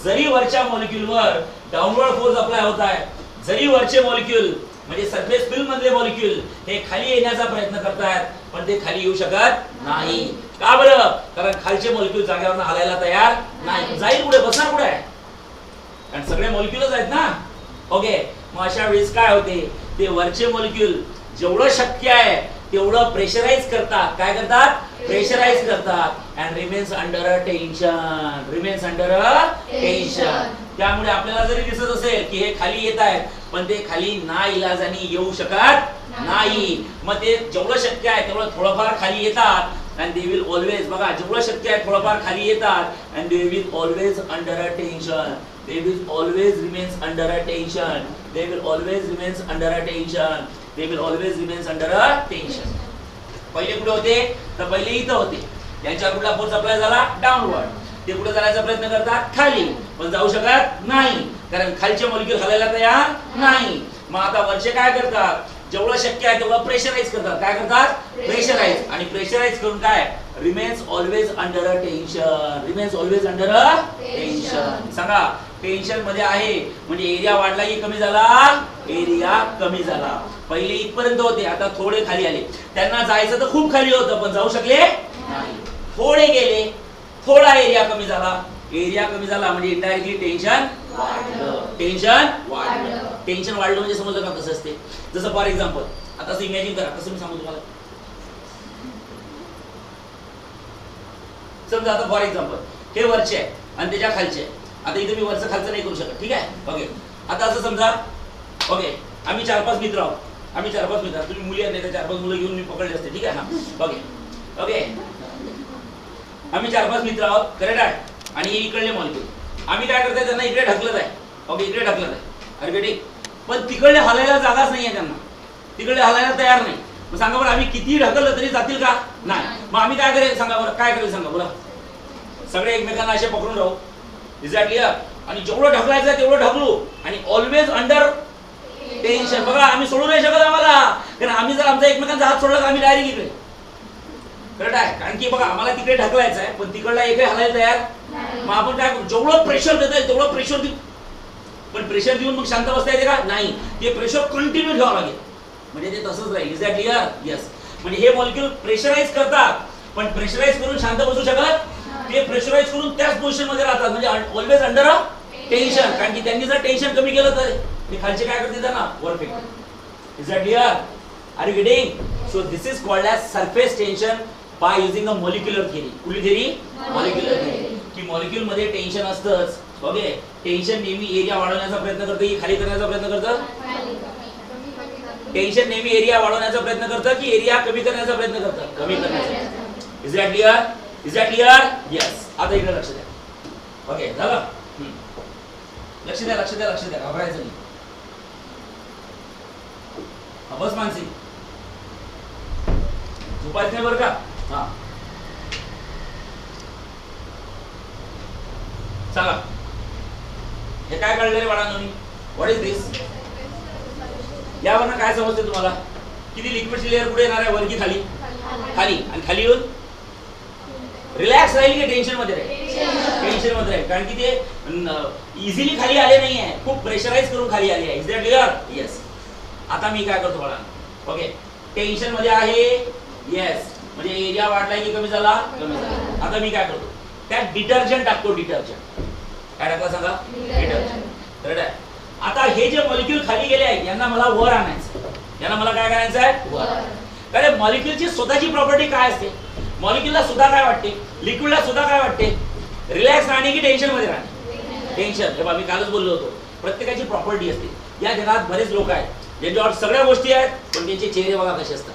जरी वरच्या मॉलिक्यूलवर डाऊनवर्ड फोर्स अप्लाय होत आहे, जरी वरचे मॉलिक्यूल म्हणजे सरफेस फिल्म मधले मॉलिक्यूल हे खाली येण्याचा प्रयत्न करतायत पण ते खाली येऊ शकत नाही. का बरं? कारण खालचे मॉलिक्यूल जागेवरून हलायला तयार नाही. जाईल कुठे, बसणार कुठे आहे, कारण सगळे मॉलिक्यूलच आहेत ना. ओके, मग अशा वेळेस काय होते, ते वरचे मॉलिक्यूल जेवढं शक्य आहे तेवढं प्रेशराइज करतात. काय करतात, प्रेशराइज करतात and remains under a tension, remains under a tension. त्यामुळे आपल्याला जरी दिसत असेल की हे खाली येत आहेत पण ते खाली नाइलाजाने येऊ शकत नाही. मग ते जेवढं शक्य आहे तेवढं थोडंफार खाली येतात and they will always, बघा जेवढं शक्य आहे थोडंफार खाली येतात and they will always under a tension, they will always remains under a tension, they will always remains under a tension, they will always remains under a tension. पहिले कुठे होते, तर पहिले इथं होते, यांच्यावर कुठला फोर्स अप्लाय झाला, डाऊनवर्ड. ते कुठे जाण्याचा प्रयत्न करतात, खाली, पण जाऊ शकत नाही कारण खालचे मॉलिक्यूल हलायला तयार नाही. मग आता वरचे काय करतात, जेवढं शक्य आहे तेवढं प्रेशराइज करतात. काय करतात, प्रेशराइज. आणि प्रेशराइज करून काय, remains always under a tension, remains always under a tension. सांगा, टेन्शन मध्ये आहे म्हणजे एरिया वाढला की कमी झाला, एरिया कमी झाला. पहिले इथपर्यंत होते, आता थोडे खाली आले. त्यांना जायचं तर खूप खाली होतं पण जाऊ शकले नाही, थोडे गेले, थोडा एरिया कमी झाला. एरिया कमी झाला म्हणजे इनडायरेक्टली टेन्शन वाढलं, टेन्शन वाढलं. टेन्शन वाढलं म्हणजे समजलं का कसं असते. जसं फॉर एक्झाम्पल आता असं इमॅजिन करा, कसं मी सांगू तुम्हाला. समजा आता फॉर एक्झाम्पल हे वरचे आहे आणि त्याच्या खालचे आहे. आता इथे मी वरचं खालचं नाही करू शकत, ठीक आहे. ओके, आता असं समजा ओके आम्ही 4-5 मित्र आहोत. आम्ही 4-5 मित्र, तुम्ही मुली आहेत नाही तर 4-5 मुलं घेऊन मी पकडले असते, ठीक आहे. हा ओके ओके आम्ही 4-5 मित्र आहोत, करेक्ट आहे. आणि हे इकडले मॉलिक्यूल आम्ही काय करताय, त्यांना इकडे ढकलत आहे. ओके इकडे ढकलत आहे, अरे बेटी, पण तिकडे हलायला जागाच नाही आहे त्यांना, तिकडे हलायला तयार नाही. मग सांगा बरं, आम्ही किती ढकललं तरी जातील का? नाही. मग आम्ही काय करेल सांगा बरं, काय करेल सांगा बरं. सगळे एकमेकांना असे पकडून राहू, एक्झॅक्टली, आणि जेवढं ढकलायचं तेवढं ढकलू, आणि ऑलवेज अंडर टेन्शन. बघा आम्ही सोडू नाही शकत आम्हाला, कारण आम्ही जर आमचा एकमेकांचा हात सोडला तर आम्ही डायरेक्ट इकडे, करेक्ट आहे. कारण की बघा आम्हाला तिकडे ढकलायचं आहे पण तिकडला एकही हलायला तयार. मग आपण काय करू, जेवढं प्रेशर देत आहे तेवढं प्रेशर देऊ. पण प्रेशर देऊन मग शांत बसता येते का? नाही. ते प्रेशर कंटिन्यू ठेवावं लागेल, म्हणजे ते तसंच राहील. Is that clear? येस. म्हणजे हे मॉलिक्यूल प्रेशराईज करतात, पण प्रेशराईज करून शांत बसू शकत. ते प्रेशराईज करून त्याच पोझिशन मध्ये राहतात, म्हणजे ऑलवेज अंडर टेन्शन. कारण की त्यांनी जर टेन्शन कमी केलं तर ते खालचे काय करते त्यांना वर फेकतात. Is that clear? Are you getting? So this is called as surface tension by using a molecular theory. कुठली थिअरी? Molecular theory. की मॉलिक्यूल मध्ये टेन्शन असतंच. ओके, टेन्शन नेहमी एरिया वाढवण्याचा प्रयत्न करतं की खाली करण्याचा प्रयत्न करतं? टेन्शन नेहमी एरिया वाढवण्याचा प्रयत्न करतं की एरिया कमी करण्याचा प्रयत्न करतं? कमी करण्याचा. Is that clear? Is that clear? Yes. आता इकडे लक्ष द्या. ओके झालं? लक्ष द्या, लक्ष द्या, लक्ष द्या, घाबरायचं नाही. बस मानसी झोपायचं नाही बरं का. हा सांगा, हे काय कळलं रे बाळांनो? व्हॉट इज दिस? यावरनं काय समजते तुम्हाला? किती लिक्विडची लेअर कुठे येणार आहे, वर की खाली? खाली. आणि खाली येऊन रिलॅक्स राहील की टेन्शन मध्ये राहील? टेन्शन मध्ये राहील. कारण की ते इझिली खाली आले नाही आहे, खूप प्रेशराईज करून खाली आले आहे. Is that clear? येस. आता मी काय करतो बाळांनो, ओके टेन्शन मध्ये आहे, येस, म्हणजे एरिया वाढलाय की कमी झाला? कमी झाला. आता मी काय करतो, त्यात डिटर्जंट टाकतो. डिटर्जंट काय टाकला सांगा? डिटर्जंट. करेक्ट आहे. आता हे जे मॉलिक्यूल खाली गेले आहेत यांना मला वर आणायचं. यांना मला काय करायचं आहे? वर. कारण मॉलिक्यूलची स्वतःची प्रॉपर्टी काय असते? मॉलिक्यूलला सुद्धा काय वाटते, लिक्विडला सुद्धा काय वाटते? रिलॅक्स राहणे की टेन्शन मध्ये राहणे? टेन्शन. हे मी कालच बोललो होतो, प्रत्येकाची प्रॉपर्टी असते. या जगात बरेच लोक आहेत ज्यांच्यावर सगळ्या गोष्टी आहेत पण त्यांचे चेहरे बघा कसे असतात,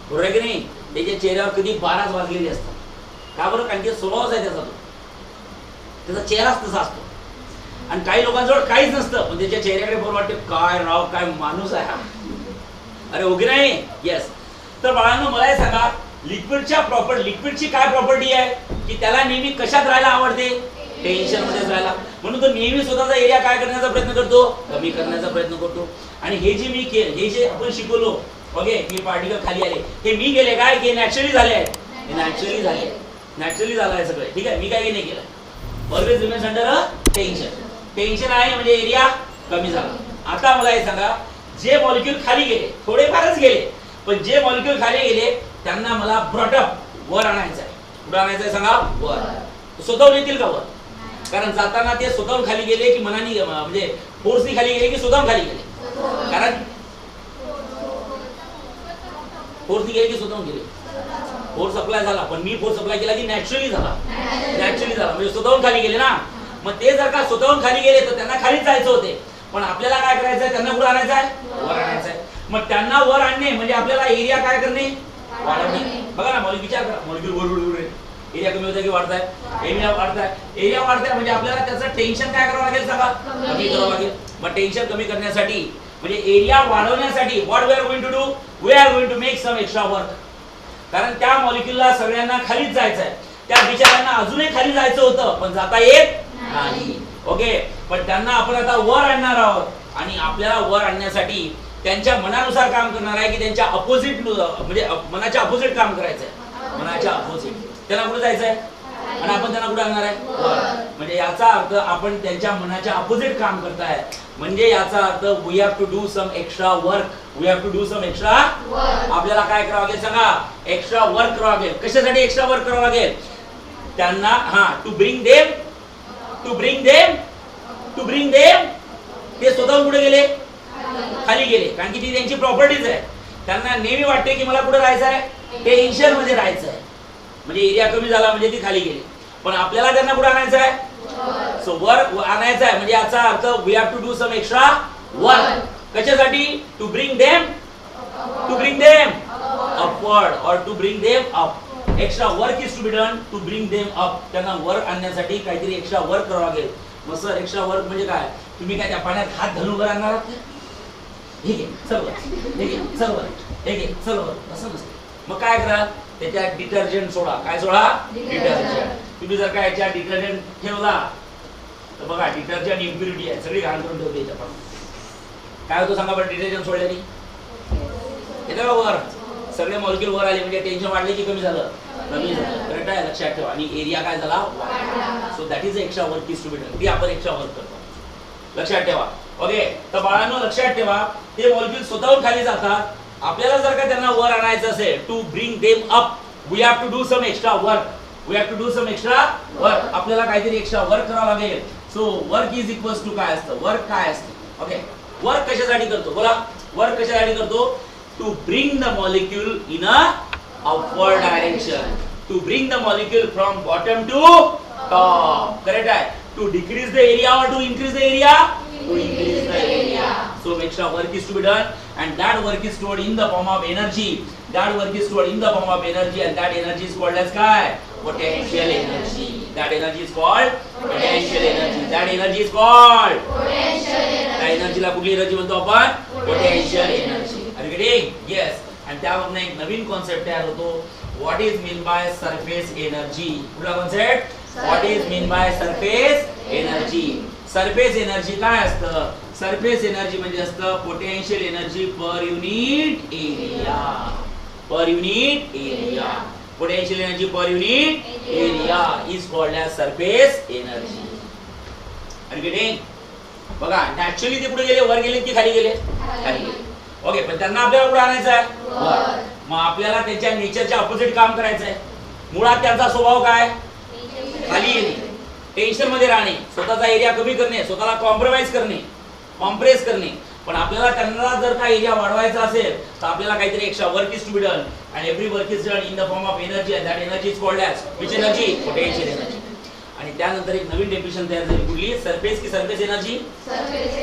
बरोबर आहे की नाही? त्याच्या चेहऱ्यावर कधी 12 वाजलेले असतात. का बरं? कारण की स्वभावच आहे त्याचा, त्याचा चेहराच तसा असतो. आणि काही लोकांजवळ काहीच नसतं पण त्याच्या चेहऱ्याकडे बरोबर वाटते, काय राव, काय माणूस आहे हा. अरे ओके नाही? येस. तर बाळांनो मला हे सांगा, लिक्विडची काय प्रॉपर्टी आहे की त्याला नेहमी कशात राहायला आवडते? टेन्शन मध्येच राहायला. म्हणून तो नेहमी स्वतःचा एरिया काय करण्याचा प्रयत्न करतो? कमी करण्याचा प्रयत्न करतो. आणि हे जे आपण शिकवलो, ओके, हे पार्टिकल खाली आले, हे मी गेले काय की नॅचरली झाले आहेत? हे नॅचरली झाले, नॅचरली झालं आहे सगळं, ठीक आहे. मी काय नाही केलं. Always remains under tension. Tension आहे म्हणजे एरिया कमी झाला. आता मला हे सांगा, जे मॉलिक्यूल खाली गेले, थोडेफारच गेले, पण जे मॉलिक्यूल खाली गेले त्यांना मला ब्रॉटअप वर आणायचं आहे. कुठं आणायचं आहे सांगा? वर. स्वतःहून येतील का वर? कारण जाताना ते स्वतःहून खाली गेले की मनाने, म्हणजे फोर्सनी खाली गेले की स्वतःहून खाली गेले? कारण फोर्सनी गेले की स्वतःहून गेले? फोर्स अप्लाय झाला, पण मी फोर्स अप्लाय केला की नॅचरली झाला? नॅचरली झाला, म्हणजे स्वतःहून खाली गेले ना. मग ते जर का स्वतःहून खाली गेले तर त्यांना खालीच जायचं होते, पण आपल्याला काय करायचं आहे? त्यांना कुठं आणायचं आहे? वर आणायचं आहे. मग त्यांना वर आणणे म्हणजे आपल्याला एरिया काय करणे? वाढवणे. बघा ना, विचार करा, मॉलिक्यूल वर एरिया कमी होता की वाढताय? एरिया वाढताय. एरिया वाढताय म्हणजे आपल्याला त्याचं टेन्शन काय करावं लागेल सांगा? कमी करावं लागेल. मग टेन्शन कमी करण्यासाठी म्हणजे एरिया वाढवण्यासाठी what we are going to do? We are going to make some extra work. कारण त्या मॉलिक्यूलला सगळ्यांना खालीच जायचं आहे. त्या बिचाऱ्यांना अजूनही खाली जायचं होतं पण जाता येत नाही. ओके, पण त्यांना आपण आता वर आणणार आहोत. आणि आपल्याला वर आणण्यासाठी त्यांच्या मनानुसार काम करणार आहे की त्यांच्या अपोजिट, म्हणजे मनाच्या अपोजिट काम करायचं आहे? मनाच्या अपोजिट. त्यांना कुठे जायचं आहे आणि आपण त्यांना कुठे आणणार आहे? वर. म्हणजे याचा अर्थ आपण त्यांच्या मनाच्या अपोजिट काम करताय. म्हणजे याचा अर्थ we have to do some extra work. We have to do some extra work. आपल्याला काय करावं लागेल सांगा? एक्स्ट्रा वर्क करावं लागेल. कशासाठी एक्स्ट्रा वर्क करावं लागेल? त्यांना टू ब्रिंग देम ते स्वतःहून कुठे गेले? खाली गेले, कारण की ती त्यांची प्रॉपर्टीज आहे. त्यांना नेहमी वाटते की मला कुठे राहायचं आहे? टेन्शन मध्ये राहायचं आहे, म्हणजे एरिया कमी झाला म्हणजे ती खाली गेली. पण आपल्याला त्यांना कुठे आणायचं आहे? सो वर आणायचं आहे, म्हणजे याचा अर्थ we have to do some extra work. कशासाठी? टू ब्रिंग देम अपवर्ड और to bring them up. Extra work is to be done to bring them up. त्यांना वर आणण्यासाठी काहीतरी एक्स्ट्रा वर्क करावं लागेल. मग सर एक्स्ट्रा वर्क म्हणजे काय? तुम्ही काय त्या पाण्यात हात घालून वर आणणार आहात? ठीक आहे, चल वर, ठीक आहे, चल वर, ठीक आहे, चल वर, असं नसतं. मग काय करा? त्याच्यात डिटर्जंट सोडा. काय सोडा? डिटर्जंट. तुम्ही जर का याच्यात डिटर्जंट ठेवला तर बघा डिटर्जंट इम्प्युरिटी आहे, सगळी घाण करून ठेवते याच्या पण. काय होतं सांगा बरं डिटर्जंट सोडल्याने? येतं का वर? सगळे मॉलिक्यूल वर आले म्हणजे टेन्शन वाढले की कमी झालं? कमी झालं. करेक्ट आहे, लक्षात ठेवा. आणि एरिया काय झाला? So that is extra work is to be done. ती आपण एक्स्ट्रा वर्क करतो, लक्षात ठेवा. ओके, तर बाळांनो लक्षात ठेवा, ते मॉलिक्यूल स्वतःहून खाली जातात. आपल्याला जर का त्यांना वर आणायचं असेल, to bring them up, we have to do some extra work. We have to do some extra work. आपल्याला काहीतरी एक्स्ट्रा वर्क करावं लागेल. So work is equals to काय असतं? वर्क काय असतं? ओके, वर्क कशासाठी करतो? बोला, वर्क कशासाठी करतो? To bring the molecule in a upward direction. To bring the molecule from bottom to top. Correct आहे. टू डिक्रीज द एरिया और to increase the area? To increase the area. So extra work is to be done, and that work is stored in the form of energy. That work is stored in the form of energy, and that energy is called as काय? Potential energy. That energy is called potential energy. That energy is called potential energy. त्या एनर्जीला कुठली energy म्हणतो आपण? Potential energy. Are you getting? Yes. आणि त्यावरून एक नवीन concept तयार होतो. What is mean by surface energy? कुठला concept? What is mean by surface energy? Surface energy काय असतं? सरफेस एनर्जी म्हणजे असतं potential energy per unit area. Per unit area. Potential energy per unit area is called as surface energy. Are getting? बघा naturally ते कुठे गेले? वर गेले की खाली गेले? खाली गेले. ओके, पण त्यांना आपल्याला कुठे आणायचं आहे? वर. मग आपल्याला त्यांच्या नेचरच्या अपोजिट काम करायचं आहे. मुळात त्यांचा स्वभाव काय? खाली येणे, टेन्शन मध्ये राहणे, स्वतःचा एरिया कमी करणे, स्वतःला कॉम्प्रोमाइज करणे, कॉम्प्रेस करणे. पण आपल्याला त्यांना जर का एरिया वाढवायचा असेल तर आपल्याला काहीतरी extra work is to be done, and every work is done in the form of energy, and that energy is called as which energy? Potential energy. आणि त्यानंतर एक नवीन डेफिनेशन तयार झाली. कुठली? सरफेस की surface energy?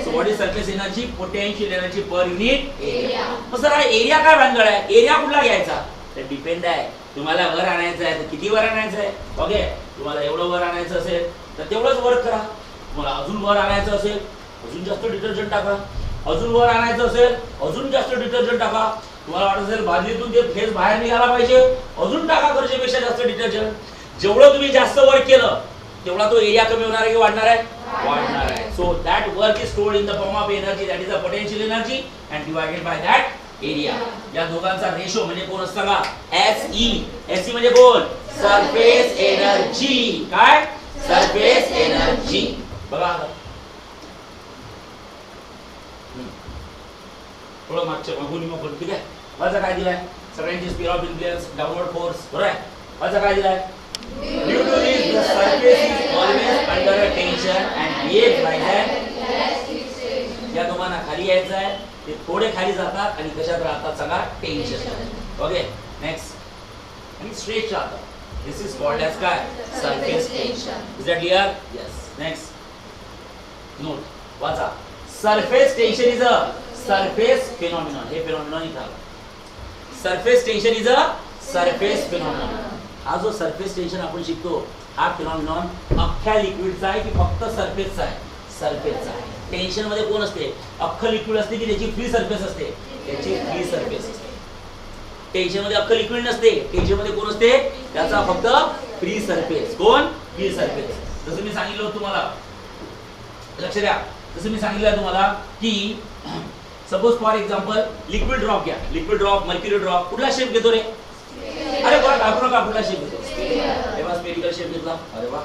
So what is surface energy? Potential energy per unit area. मग sir हा area काय भानगड आहे? एरिया कुठला घ्यायचा? तर डिपेंड आहे. तुम्हाला वर आणायचं आहे तर किती वर आणायचं आहे? ओके, तुम्हाला एवढं वर आणायचं असेल तर तेवढंच वर्क करा. तुम्हाला अजून वर आणायचं असेल अजून जास्त डिटर्जंट टाका. अजून वर आणायचं असेल अजून जास्त डिटर्जंट टाका. तुम्हाला वाटत असेल बादलीतून ते फेस बाहेर निघाला पाहिजे, अजून टाका गरजेपेक्षा जास्त डिटर्जंट. जेवढं तुम्ही जास्त वर्क केलं तेवढा तो एरिया कमी होणार आहे की वाढणार आहे? वाढणार आहे. So that work is stored in the form of energy, that is the potential energy, and divided by that area. या दोघांचा रेशो म्हणजे कोण असतं का? SE. SE म्हणजे कोण? Surface energy. काय? Surface energy. बघा आता थोडं मागच्या मागून मग ठीक आहे. माझा काय दिलाय? सगळ्यांची speed of influence, downward force, बरोबर आहे. माझा काय दिलाय? Due to this the surface is always under a tension and behaves like that. या दोघांना खाली यायचं आहे, ते थोडे खाली जातात आणि कशात राहतात सांगा? टेन्शन. Okay, next. आणि स्ट्रेच राहतात. This is called as काय? Surface tension. Is that clear? Yes. Next. Note. वाचा. Surface tension is a surface phenomenon. हे phenomenon इथं आलं. Surface tension is a surface phenomenon. हा जो surface tension आपण शिकतो हा phenomenon अख्ख्या लिक्विडचा आहे की फक्त सरफेसचा आहे? सरफेसचा आहे. टेन्शन मध्ये कोण असते? अख्खं लिक्विड असते की त्याची फ्री सरफेस असते? त्याची फ्री सरफेस असते. टेन्शन मध्ये अख्खं लिक्विड नसते. टेन्शन मध्ये कोण असते? त्याचा फक्त फ्री सरफेस. कोण? Free surface. जसं मी सांगितलं होतं तुम्हाला, लक्ष द्या. जसं मी सांगितलं तुम्हाला की suppose for example liquid drop घ्या. लिक्विड ड्रॉप, मर्क्युरी ड्रॉप कुठला शेप घेतो रे? अरे बघा घाबरू नका, कुठला शेप घेतो? तेव्हा स्पेरिकल शेप घेतला. अरे वा,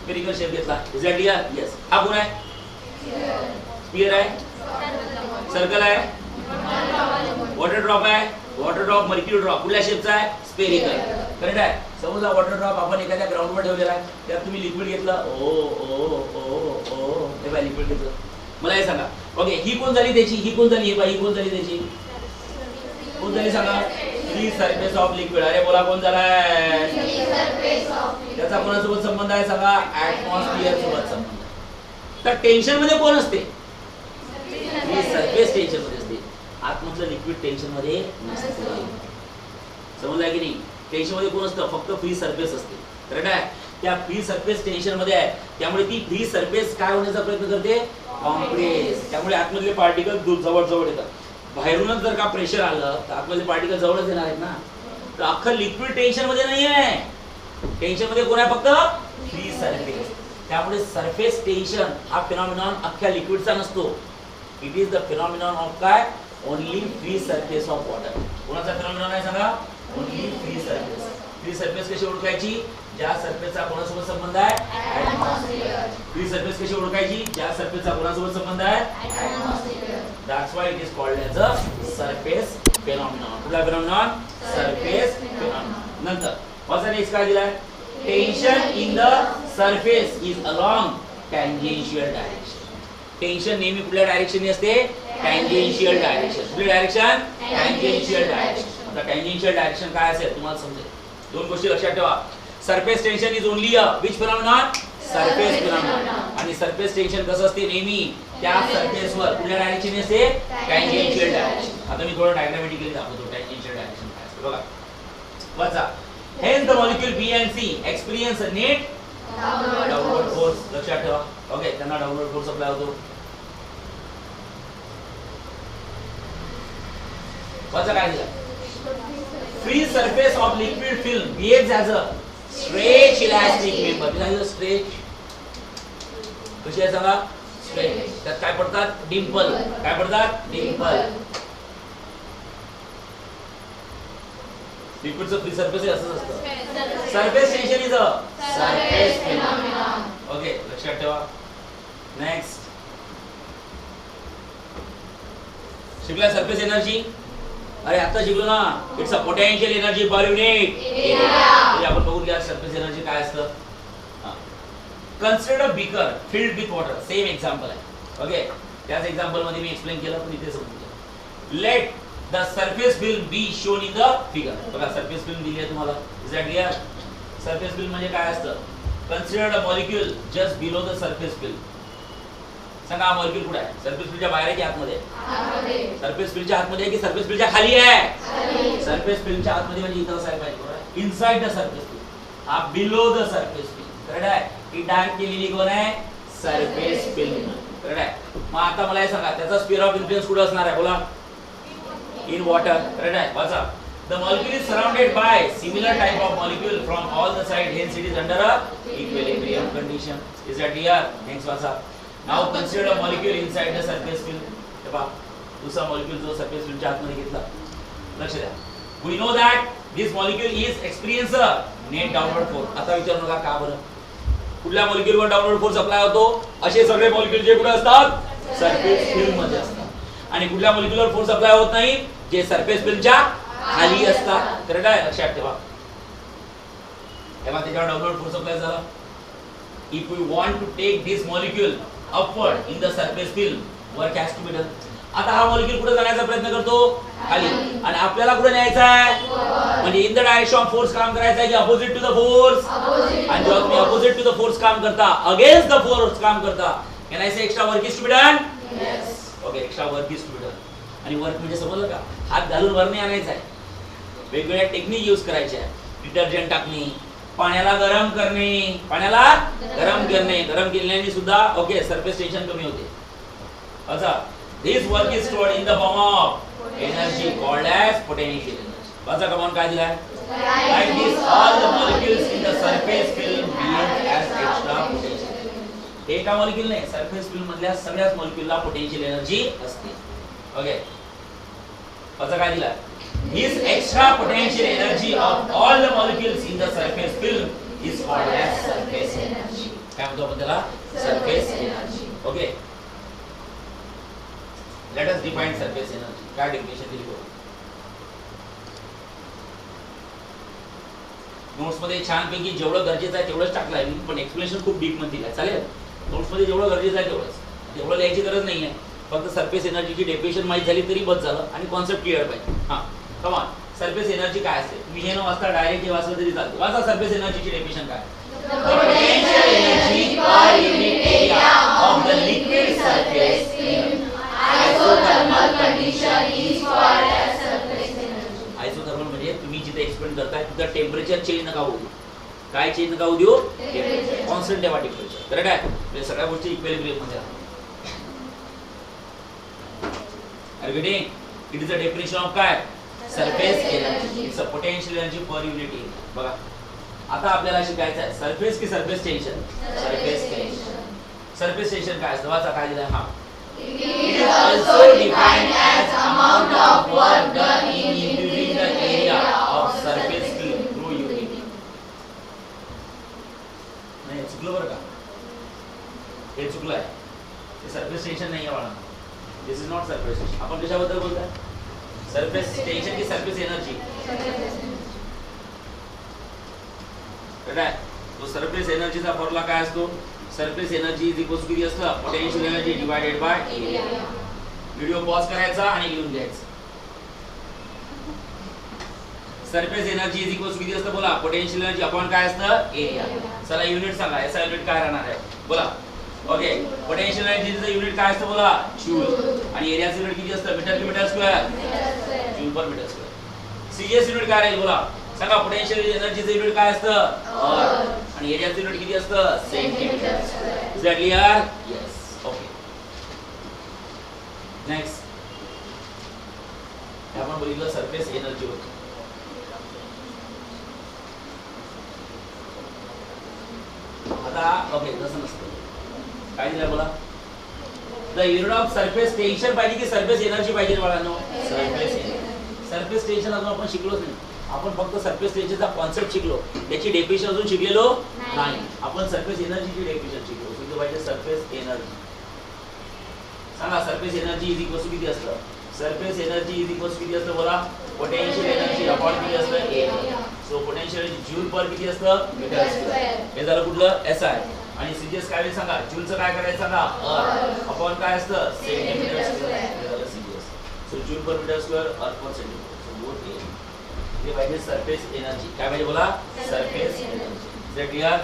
स्पेरिकल शेप घेतला. Is that clear? येस. हा कोण आहे? स्फियर आहे, सर्कल आहे, वॉटर ड्रॉप आहे. वॉटर ड्रॉप, मर्क्युरी ड्रॉप कुठल्या शेपचा आहे? स्पेरिकल. करेक्ट आहे. सपोज हा वॉटर ड्रॉप आपण एखाद्या ग्राउंडवर ठेवलेला आहे, त्यात तुम्ही लिक्विड घेतलं, ओ ओ ओ ओ हे बाय लिक्विड घेतलं. मला हे सांगा, ओके ही कोण झाली त्याची, ही कोण झाली, हे बाय ही कोण झाली त्याची, कोण झाली सांगा, फ्री सरफेस ऑफ लिक्विड. अरे बोला कोण झालाय, त्याचा कोणासोबत संबंध आहे सांगा, ऍटमॉस्फिअर सोबत संबंध. तर टेन्शन मध्ये कोण असते, फ्री सरफेस टेन्शन मध्ये असते, आतमधलं लिक्विड टेन्शन मध्ये नसते. समजलं की नाही. टेन्शन मध्ये कोण असतं, फक्त फ्री सरफेस असते. करेक्ट आहे. त्या फ्री सरफेस टेन्शन मध्ये आहे, त्यामुळे ती फ्री सरफेस काय होण्याचा प्रयत्न करते, कॉम्प्रेस. त्यामुळे आतमधले पार्टिकल जवळ जवळ येतात. बाहेरूनच जर का प्रेशर आलं तर आतमधले पार्टिकल जवळच येणार आहेत ना. तर अख्खं लिक्विड टेन्शन मध्ये नाही आहे, टेन्शन मध्ये कोण आहे, फक्त फ्री सरफेस. त्यामुळे सरफेस टेन्शन हा फिनॉमिनॉन अख्ख्या लिक्विडचा नसतो. It is the phenomenon of काय, only free surface of water. कोणाचा फिनॉमिनॉन आहे सांगा, only free surface. Free surface कशी ओळखायची, ज्या सरफेसचा कोणासोबत संबंध आहे, ऍटमॉस्फिअर. फ्री सरफेस कशी ओळखायची, ज्या सरफेसचा कोणासोबत संबंध आहे, atmosphere. That's why it is called as a surface phenomenon. कुठला फिनॉमिनॉन, सरफेस फिनॉमिनॉन. नंतर वॉट्स नेक्स्ट काय दिलाय, tension in the surface is along tangential direction. Tension नेहमी कुठल्या डायरेक्शनने असते, टँजेन्शियल डायरेक्शन. कुठली डायरेक्शन, टँजेन्शियल डायरेक्शन. आता टँजेन्शियल डायरेक्शन काय असेल तुम्हाला समजेल. दोन गोष्टी लक्षात ठेवा. Surface tension is only a which phenomenon, surface phenomenon. आणि सरफेस टेन्शन कसं असते, नेहमी त्या सरफेसवर कुठल्या डायरेक्शनने असते, टँजेन्शियल डायरेक्शन. आता मी थोडं डायग्रामॅटिकली दाखवतो टँजेन्शियल डायरेक्शन काय असते बघा. वाचा. Hence the molecule B and C experience a net downward force. लक्षात ठेवा. ओके, त्यांना डाउनवर्ड फोर्स अप्लाय होतो. वाचा काय दिला, free surface of liquid film behaves as a stretch elastic member. दिला आहे स्ट्रेच. कशी आहे सांगा, स्ट्रेच. त्यात काय पडतात, डिंपल. काय पडतात, डिंपल. लिक्विडचं फ्री सरफेस असंच असतं. Surface tension is a surface phenomenon. Okay, लक्षात ठेवा. नेक्स्ट शिकला सरफेस एनर्जी. अरे आता शिकलो ना, it's a potential energy per unit area. आपण बघून घ्या सरफेस एनर्जी काय असतं. Consider a beaker filled with water. Same example आहे. ओके, त्याच एक्झाम्पल मध्ये मी एक्सप्लेन केलं, पण इथे समजून घ्या. Let the surface film be shown in the figure. बघा सरफेस फिल्म दिली आहे तुम्हाला. Is that clear. Surface film म्हणजे काय असतं, consider a molecule just below the surface film. सांगा हा मॉलिक्यूल कुठे आहे, सरफेस फिल्मच्या बाहेर आहे की आतमध्ये, सरफेस फिल्मच्या आतमध्ये आहे की सरफेस फिल्मच्या खाली आहे, सरफेस फिल्मच्या आतमध्ये म्हणजे इथं असायला पाहिजे, इनसाइड द सरफेस फिल्म. हा below the surface film. Correct आहे. ही डार्क केलेली कोण आहे, सरफेस फिल्म. करेक्ट आहे. मग आता मला हे सांगा त्याचा स्फिअर ऑफ इन्फ्लुएन्स कुठे असणार आहे, बोला. In water. Correct है. What's up? The molecule is surrounded by similar type of molecule from all the side. Hence it is under a equilibrium condition. Is that clear? Next what's up? Now consider a molecule inside the surface film. देखा दूसरा molecule जो surface film च्या आतमध्ये घेतला. लक्ष द्या. We know that this molecule is experience a net downward force. आता विचारू नका का बरं. कुठल्या molecule वर downward force apply होतो? असे सगळे molecule जे कुठे असतात, surface film मध्ये असतात. आणि कुठल्या molecule वर force apply होत नाही, जे सरफेस फिल्मच्या खाली असतात. करेक्ट आहे. लक्षात ठेवा. तेव्हा त्याच्यावर डाउनवर्ड फोर्स अप्लाय झाला. If we want to take this molecule upward in the surface film, work has to be done. आता हा मॉलिक्यूल कुठे जाण्याचा प्रयत्न करतो, खाली. आणि आपल्याला कुठे न्यायचा आहे, म्हणजे in the direction of force काम करायचं आहे की अपोजिट टू द फोर्स. आणि जेव्हा तुम्ही अपोजिट टू द फोर्स काम करता, अगेन्स्ट द फोर्स काम करता, can I say extra work is to be done. Okay, extra work is to be done. आणि वर्क म्हणजे समजलं का, हात घालून वर नाही आणायचा आहे. वेगवेगळ्या टेक्निक यूज करायच्या आहे. डिटर्जंट टाकणे, पाण्याला गरम करणे, पाण्याला गरम करणे, गरम केल्याने सुद्धा ओके सरफेस टेन्शन कमी होते. अच्छा, this work is stored in the form of energy called as potential energy. वाचा कमांड काय दिलाय, like this all the molecules in the surface film behave as extra potential. एका मॉलिक्यूल नाही, surface film मधल्या सगळ्याच मॉलिक्यूलला पोटेन्शियल एनर्जी असते. Okay, वाचा काय दिलाय, this extra potential energy of all the molecules in the surface film is called as surface energy. काय म्हणतो आपण त्याला, surface energy. Okay, let us define surface energy. काय डेफिनेशन दिली बघू. नोट्स मध्ये छानपैकी जेवढं गरजेचं आहे तेवढंच टाकलं आहे मी, पण एक्सप्लेनेशन खूप डीप मध्ये दिलं आहे. चालेल, नोट्स मध्ये जेवढं गरजेचं आहे तेवढं लिहायची गरज नाही आहे. फक्त सरफेस एनर्जीची डेफिनेशन माहिती झाली तरी बस झालं आणि कॉन्सेप्ट क्लिअर पाहिजे. हां कमान, सरफेस एनर्जी काय असते तुम्ही हे न वाचता डायरेक्ट हे वाचलं तरी चालतं. वाचा सरफेस एनर्जीची डेफिनेशन काय. Potential energy per unit area of the liquid surface in isothermal condition is called as surface energy. Isothermal म्हणजे तुम्ही जिथे एक्सपेरिमेंट करताय तिथे टेम्परेचर चेंज नका होऊ. काय चेंज नका होऊ देऊ? कॉन्स्टंट ठेवा टेम्परेचर. करेक्ट आहे? म्हणजे सगळ्या गोष्टी इक्विलिब्रियम मध्ये आहेत. Are you getting? It is a definition of काय? Surface energy. It's a potential energy per unit area. बघा आता आपल्याला शिकायचं आहे सरफेस की surface tension. Surface tension. Surface tension काय असतं? वाचा काय दिलं. हा It is also defined as amount of work done in increasing the area of surface film through unit. नाही चुकलं बरं का, हे चुकलं आहे. हे सरफेस टेन्शन नाही आहे बाळा. This is not surface tension. आपण कशाबद्दल बोलतोय? सरफेस टेन्शन की सरफेस एनर्जी. तो सरफेस एनर्जीचा फॉर्म्युला काय असतो? Surface energy is equal to किती असतं? Potential energy divided by area. Video pause करायचा आणि लिहून घ्यायचं. Surface energy is equal to किती असतं बोला? पोटेन्शियल एनर्जी अपॉन काय असतं? एरिया. चला युनिट सांगा. याचा युनिट काय राहणार आहे बोला? ओके, पोटेन्शियल एनर्जीचं युनिट काय असतं बोला? जूल. आणि एरियाचं युनिट किती असतं? मीटर की metre square? Joule per metre square. CGS unit काय राहील बोला? सांगा. पोटेन्शियल एनर्जीचं युनिट काय असतं? आणि एरियाचं युनिट किती असतं? Centimetre square. Is that clear? Yes. Okay, next आपण बघितलं सरफेस एनर्जी होती. आता ओके तसं नसतं. काय दिलं बोला? The unit of surface tension पाहिजे की सरफेस एनर्जी पाहिजे बाळांनो? Surface energy. सरफेस टेन्शन अजून आपण शिकलोच नाही. आपण फक्त सरफेस टेन्शनचा कॉन्सेप्ट शिकलो, त्याची डेफिनेशन अजून शिकलेलो नाही. आपण सरफेस एनर्जीची डेफिनेशन शिकलो. म्हणजे पाहिजे सरफेस एनर्जी. सांगा surface energy is equal to किती असतं? Surface energy is equal to किती असतं बोला? पोटेन्शियल एनर्जी अपॉन किती असतं? Area. So potential energy joule per किती असतं? Metre square. हे झालं कुठलं? एसआय. आणि सीजीएस काय सांगा? जूलचं काय करायचं सांगा? अपॉन काय असतं? Centimetre square. हे झालं CGS. So joule per metre square per centimetre. So both area. हे पाहिजे सरफेस एनर्जी. काय पाहिजे बोला? Surface energy. Is that clear?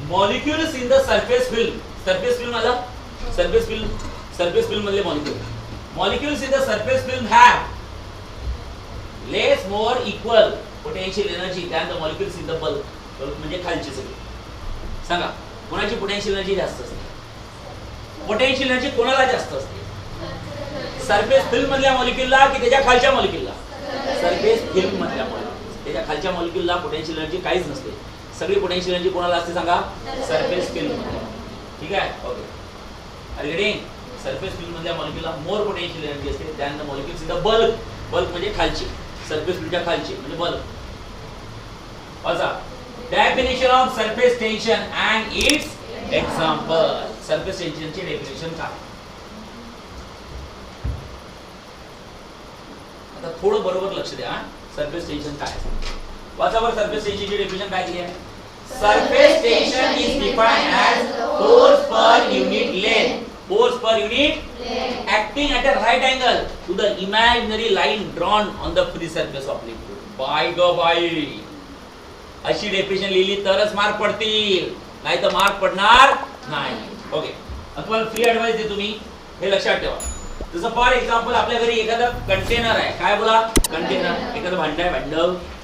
Molecules in the surface film. Surface film आला? सरफेस फिल्म मधले molecules in the surface film have less more equal potential energy than the molecules in the bulk. Bulk म्हणजे खालची सगळी. सांगा कोणाची potential energy जास्त असते? Potential energy कोणाला जास्त असते? सरफेस फिल्म मधल्या मॉलिक्युलला की त्याच्या खालच्या मॉलिक्युलला? सरफेस फिल्म मधल्या मॉलिक्युल. त्याच्या खालच्या मॉलिक्युलला पोटेन्शियल एनर्जी काहीच नसते. सगळी पोटेन्शियल एनर्जी कोणाला असते सांगा? सरफेस फिल्म मध्ये. ठीक आहे? Okay, are you getting? Surface film मधल्या मॉलिक्युलला मोर पोटेन्शियल एनर्जी असते than the molecules in the bulk. Bulk म्हणजे खालची. सरफेस फिल्मच्या खालची म्हणजे बल्क. वाचा. Definition of surface tension and its example. Surface टेन्शनची डेफिनेशन काय? आता थोडं बरोबर लक्ष द्या. सरफेस टेन्शन काय? वाचा बरं. सरफेस टेन्शनची डेफिनेशन काय दिली आहे? Surface tension is defined as force per unit length. Force per unit acting at a right angle to the imaginary line drawn on the free surface of liquid. By ग by, अशी definition लिहिली तरच mark पडतील, नाही तर mark पडणार नाही. Okay, तुम्हाला फ्री ॲडवाइस देतो मी, हे लक्षात ठेवा. जसं फॉर एक्झाम्पल आपल्या घरी एखादा कंटेनर आहे. काय बोला? कंटेनर. एखादं भांड आहे. भांड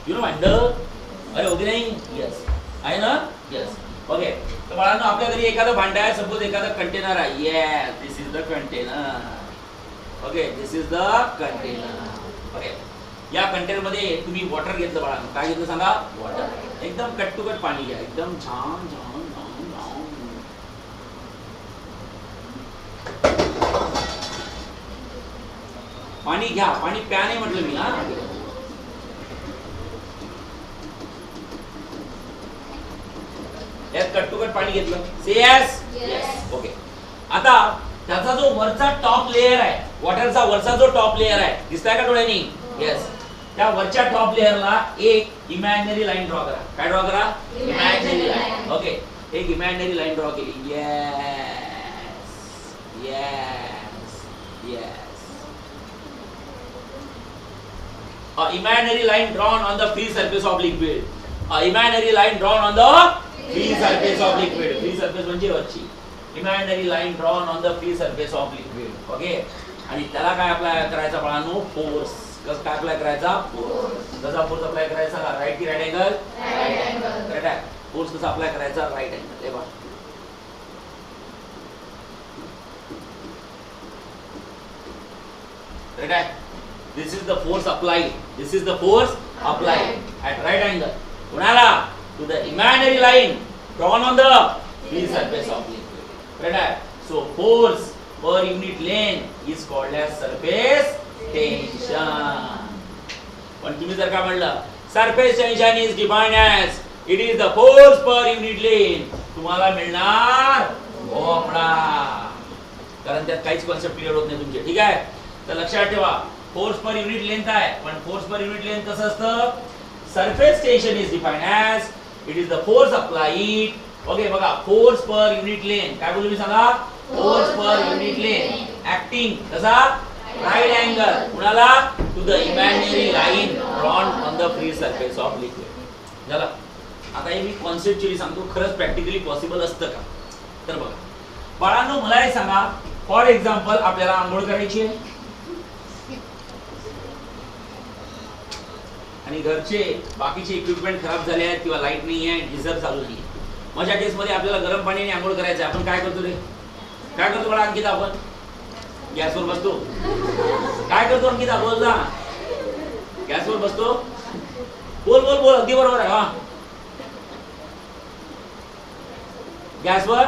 यु नो भांड. अरे ओके नाही? यस आहे ना? यस. ओके, तर बाळांनो आपल्या घरी एखादं भांड आहे. सपोज एखादा कंटेनर आहे. Yes, this is the container. Okay, this is the container. Okay, या कंटेनर मध्ये तुम्ही वॉटर घेतलं बाळांनो. काय घेतलं सांगा? वॉटर. एकदम कट टू कट पाणी घ्या. एकदम छान छान छान छान. पाणी घ्या. पाणी प्या नाही म्हटलं मी. हा, यात कट टू कट पाणी घेतलं. से यस. यस. ओके, आता त्याचा जो वरचा टॉप लेयर आहे, वॉटरचा वरचा जो टॉप लेयर आहे, दिसताय का डोळ्यांनी? येस. त्या वरच्या टॉप लेयरला एक इमॅजिनरी लाईन ड्रॉ करा. काय ड्रॉ करा? Imaginary line. ओके, एक इमॅजिनरी लाईन ड्रॉ केली. Yes yes yes. Imaginary line drawn on the free surface of liquid. Imaginary line drawn on the free surface of liquid. Free surface म्हणजे वरची. Imaginary line drawn on the free surface of liquid. Okay. आणि त्याला काय apply करायचा बाळांनो? Force. कसं काय apply करायचा? फोर्स. कसा फोर्स अप्लाय करायचा? राईट की right angle? Right angle. Correct आहे. फोर्स कसा अप्लाय करायचा? Right angle. हे बघा. करेक्ट आहे. This is the force applied. This is the force applied at right angle. कुणाला? To the imaginary line drawn on the free surface of liquid. Right? So force per unit length is called as surface tension. पण तुम्ही जर का म्हणलं surface tension is defined as it is the force per unit length, तुम्हाला मिळणार भोपळा. कारण त्यात काहीच कॉन्सेप्ट क्लिअर होत नाही तुमचे. ठीक आहे, तर लक्षात ठेवा फोर्स पर युनिट लेंथ आहे. पण फोर्स पर युनिट लेंथ कसं असतं? Surface tension is defined as it is the force applied. Okay, बघा फोर्स पर युनिट लेंथ काय बोलू मी सांगा? Force per unit length acting कसा? Right angle. कुणाला? To the imaginary line drawn on the free surface of liquid. झालं. आता हे मी कॉन्सेप्च्युअली सांगतो, खरंच प्रॅक्टिकली पॉसिबल असतं का? तर बघा बाळांनो, मला हे सांगा, फॉर एक्झाम्पल आपल्याला आंघोळ करायची आहे आणि घरचे बाकीचे इक्विपमेंट खराब झाले आहेत किंवा लाईट नाही आहे, गीझर चालू नाही. माझ्या केसमध्ये आपल्याला गरम पाण्याने आंघोळ करायचं आहे. आपण काय करतो रे? काय करतो मला अंकिता? आपण गॅसवर बसतो. काय करतो अंकिता? बोल ना. गॅसवर बसतो. बोल बोल बोल, अगदी बरोबर आहे. हा, गॅसवर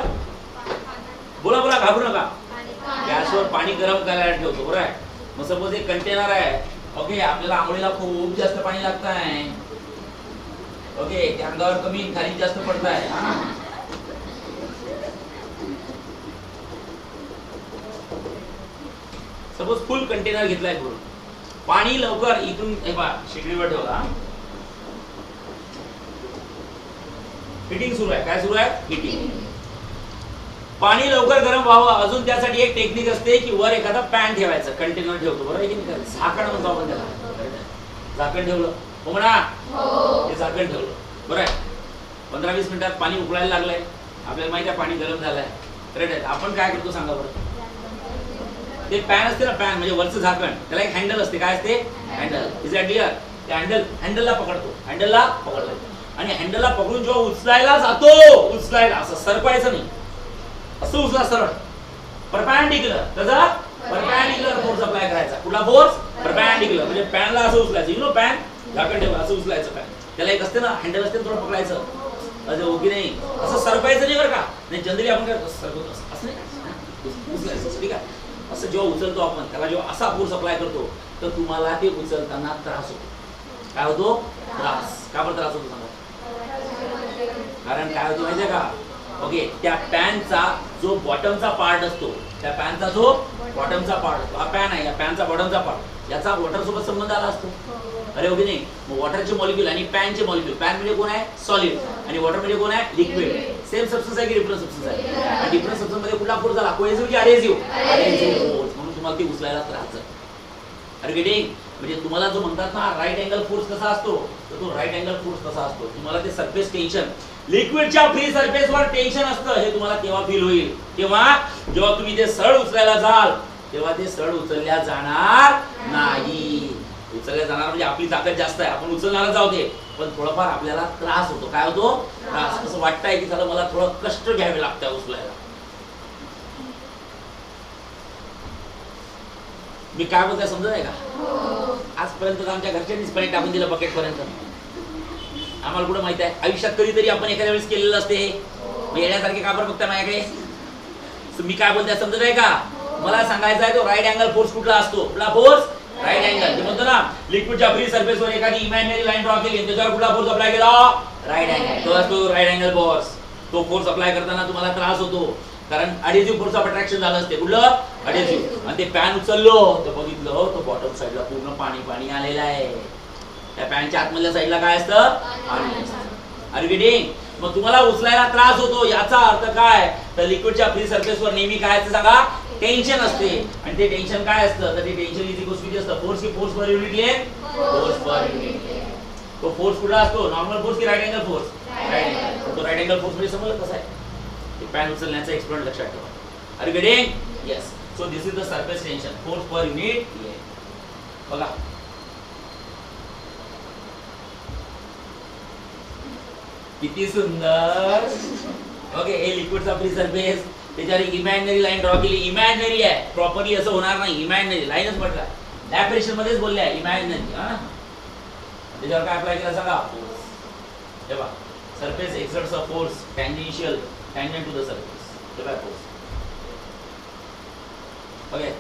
बोला बोला, घाबरू नका. गॅसवर पाणी गरम करायला ठेवतो. बरोबर आहे. मग सपोज एक कंटेनर आहे. ओके, आपल्याला आंघोळीला खूप जास्त पाणी लागत आहे. ओके, त्या अंगावर कमी खाली जास्त पडत आहे. सपोज फुल कंटेनर घेतलाय करून पाणी लवकर इथून शेगडीवर ठेवला. हिटिंग सुरू आहे. काय सुरू आहे? हिटिंग. पाणी लवकर गरम व्हावं अजून त्यासाठी एक टेक्निक असते की वर एखादा पॅन ठेवायचं. कंटेनर ठेवतो, बरोबर आहे की नाही? झाकण म्हणतो आपण त्याला. झाकण ठेवलं हो म्हणा. हे झाकण ठेवलं, बरं आहे. 15-20 मिनिटात पाणी उकळायला लागलंय. आपल्याला माहिती आहे पाणी गरम झालंय. करेक्ट आहे. आपण काय करतो सांगा बरं? ते पॅन असते ना, पॅन म्हणजे वरचं झाकण, त्याला एक हँडल असते. काय असते? हँडल. Is that clear? ते हँडलला पकडतो. हँडलला पकडतो आणि हँडलला पकडून जेव्हा उचलायला जातो, उचलायला असं सरकवायचं नाही, असं उचला सरळ परपॅन्डिक्युलर. त्याचा परपॅन्डिक्युलर फोर्स अप्लाय करायचा. कुठला फोर्स? परपॅन्डिक्युलर. म्हणजे पॅनला असं उचलायचं. यु नो पॅन झाकण ठेवलं असं उचलायचं. पॅन त्याला एक असते ना हँडल असते, थोडं पकडायचं. असं ओके नाही, असं सरकवायचं नाही बरं का. नाही जनरली आपण काय सरकवतो असं नाही, उचलायचं. ठीक आहे. असं जेव्हा उचलतो आपण त्याला, जेव्हा असा फोर्स अप्लाय करतो तर तुम्हाला ते उचलताना त्रास होतो. काय होतो? त्रास. का बरं त्रास होतो सांगा? कारण काय होतं माहितीये का? ओके, त्या पॅनचा जो बॉटमचा पार्ट असतो, त्या पॅनचा जो बॉटमचा पार्ट असतो, हा पॅन आहे, या पॅनचा बॉटमचा पार्ट, याचा वॉटर सोबत संबंध आला असतो. अरे ओके नाही? मग वॉटरचे मॉलिक्यूल आणि पॅनचे मॉलिक्यूल, पॅन म्हणजे कोण आहे? सॉलिड. आणि वॉटर म्हणजे कोण आहे? लिक्विड. सेम सबस्टन्स आहे की डिफरंट सबस्टन्स आहे? आणि डिफरंट सबस्टन्स मध्ये कुठला फोर्स झाला? कोहेसिव्ह की अडहेसिव्ह? Adhesive force. म्हणून तुम्हाला ते उचलायला त्रास झाला. अरे गेटिंग? म्हणजे तुम्हाला जो म्हणतात ना राईट अँगल फोर्स कसा असतो, तर तो राईट अँगल फोर्स कसा असतो? तुम्हाला ते सरफेस टेन्शन, लिक्विडच्या फ्री सरफेसवर टेन्शन असतं, हे तुम्हाला तेव्हा फील होईल. तेव्हा जेव्हा तुम्ही ते सरळ उचलायला जाल तेव्हा ते सरळ उचलल्या जाणार नाही. उचलल्या जाणार म्हणजे आपली ताकद जास्त आहे, आपण उचलणारच जाऊ दे, पण थोडाफार आपल्याला त्रास होतो. काय होतो? त्रास. असं वाटतंय की झालं मला थोडं कष्ट घ्यावे लागतं उचलायला. मी काय बोलतोय समजत आहे का? आजपर्यंत आमच्या घरच्यांनीच पाणी टाकून दिलं बकेट पर्यंत. आम्हाला कुठं माहित आहे? आयुष्यात कधीतरी आपण एखाद्या वेळेस केलेलं असते. येण्यासारखे का बरं बघताय माझ्याकडे? मी काय बोलतोय समजत आहे का? मला सांगायचं आहे तो राईट अँगल फोर्स कुठला असतो? कुठला फोर्स? Right angle. ते म्हणतो ना लिक्विडच्या फ्री सरफेसवर एखादी इमॅजिनरी लाईन ड्रॉ केली, त्याच्यावर कुठला फोर्स अप्लाय केला? Right angle. तो असतो राईट अँगल फोर्स. तो फोर्स अप्लाय करताना तुम्हाला त्रास होतो. कारण अडेसिव्ह फोर्स ऑफ अट्रॅक्शन झालं असते. कुठलं अडेसिव्ह. आणि ते पॅन उचललो तर बघितलं हो तो बॉटम साईडला पूर्ण पाणी पाणी आलेलं आहे. त्या पॅनच्या आतमधल्या साईडला काय असतं पाणी असतं. Are you getting? मग तुम्हाला उचलायला त्रास होतो याचा अर्थ काय तर लिक्विडच्या फ्री सरफेसवर नेहमी काय असतं सांगा टेन्शन असते. आणि ते टेन्शन काय असतं तर ते टेन्शन इज इक्वल्स टू असतं फोर्स की force per unit length force per unit length. तो फोर्स कुठला असतो नॉर्मल फोर्स की right angle force right angle. तो राईट अँगल फोर्स म्हणजे समजलं कसं आहे ते पॅन उचलण्याचा एक्सपेरिमेंट लक्षात ठेवा. Are you getting? Yes. So this is the surface tension force per unit length. बघा किती सुंदर. ओके हे लिक्विडचा फ्री सरफेस त्याच्यावर इमॅजिनरी लाईन ड्रॉ केली. इमॅजिनरी आहे प्रॉपरली असं होणार नाही. इमॅजिनरी लाईनच म्हटलं डेफिनेशन मध्येच बोलले आहे इमॅजिनरी. हा त्याच्यावर काय अप्लाय केला सांगा फोर्स. हे बघा surface exerts a force tangential tangent to the surface. हे बघा फोर्स. ओके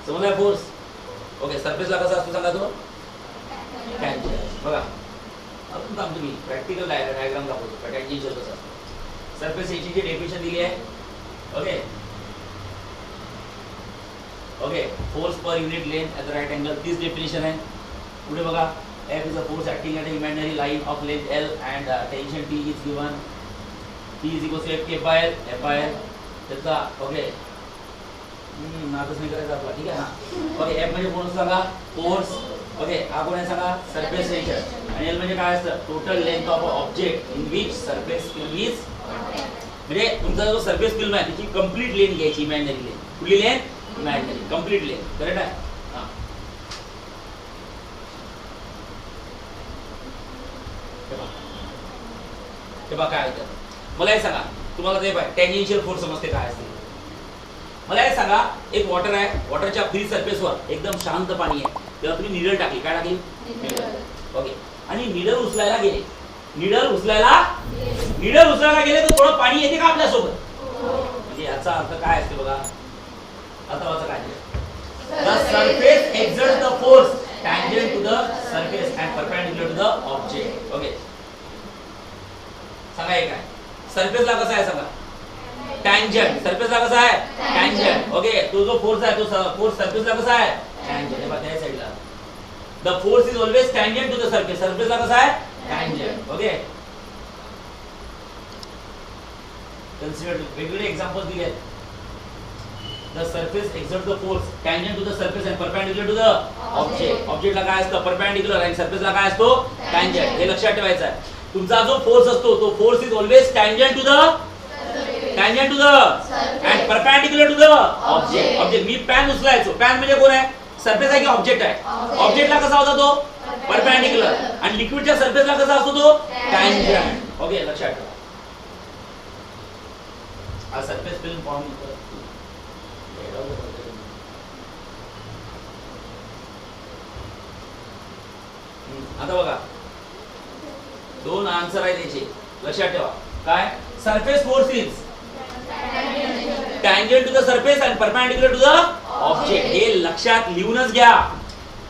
समजला फोर्स. ओके सरफेसला कसा असतो सांगा तो टँजेंट. बघा अजून काम तुम्ही प्रॅक्टिकल डायग्राम दाखवतो टँजेन्शियल कसं असतं. सरफेस एची डेफिनेशन दिली आहे. Okay okay force per unit length at the right angle तीच डेफिनेशन आहे. पुढे बघा F is a force acting at an imaginary line of length L and tension T is given. T is equal to F by L. F by L. त्याचा okay नातच नाही करायचं आपला ठीक आहे. हां ओके F म्हणजे कोण सांगा फोर्स. ओके हा कोण आहे सांगा सरफेस टेन्शन. आणि L म्हणजे काय असतं total length of a object in which surface film is. म्हणजे तुमचा जो सरफेस फिल्म आहे त्याची कंप्लीट लेंथ घ्यायची इमॅजिनरी लेंथ. कुठली length imaginary complete length. Correct आहे. हां हे बघा काय होतं. मला हे सांगा तुम्हाला ते टँजेन्शियल फोर्स समजते काय असते. मला हे सांगा एक वॉटर आहे वॉटरच्या फ्री सरफेसवर एकदम शांत पाणी आहे तेव्हा तुम्ही निडल टाकली काय टाकली ओके आणि निडल उचलायला गेले. निडल उचलायला गेले तर थोडं पाणी येते का आपल्यासोबत. म्हणजे याचा अर्थ काय असते बघा आता काय the surface exerts the force tangent to the surface and perpendicular to the object. Okay सांगा हे काय सरफेसला कसं आहे सांगा टँजेंट. सरफेसला कसा आहे टँजेंट. ओके तो जो फोर्स आहे तो फोर्स सरफेसला कसा आहे टँजेंट. हे बघा त्या साइडला the force is always tangent to the surface. सरफेसला कसा आहे टँजेंट. ओके कन्सिडर वेगवेगळे एक्झाम्पल्स दिले आहेत. The surface exerts the force tangent to the surface and perpendicular to the object. ऑब्जेक्टला काय असतं परपेंडिक्युलर आणि सरफेसला काय असतो टँजेंट. हे लक्षात ठेवायचं आहे. तुमचा जो फोर्स असतो तो force is always tangent to the and perpendicular to the object. Object मी पॅन उचलायचो. पॅन म्हणजे कोण आहे सरफेस आहे की ऑब्जेक्ट आहे. ऑब्जेक्टला कसा होता तो परपेंडिक्युलर आणि लिक्विडच्या सरफेसला कसा असतो तो टँजेंट. ओके लक्षात ठेवा. हा सरफेस फिल्म फॉर्म आता बघा दोन आन्सर आहे त्याचे लक्षात ठेवा. काय surface force is tangent to the surface and perpendicular to the object. हे लक्षात लिहूनच घ्या.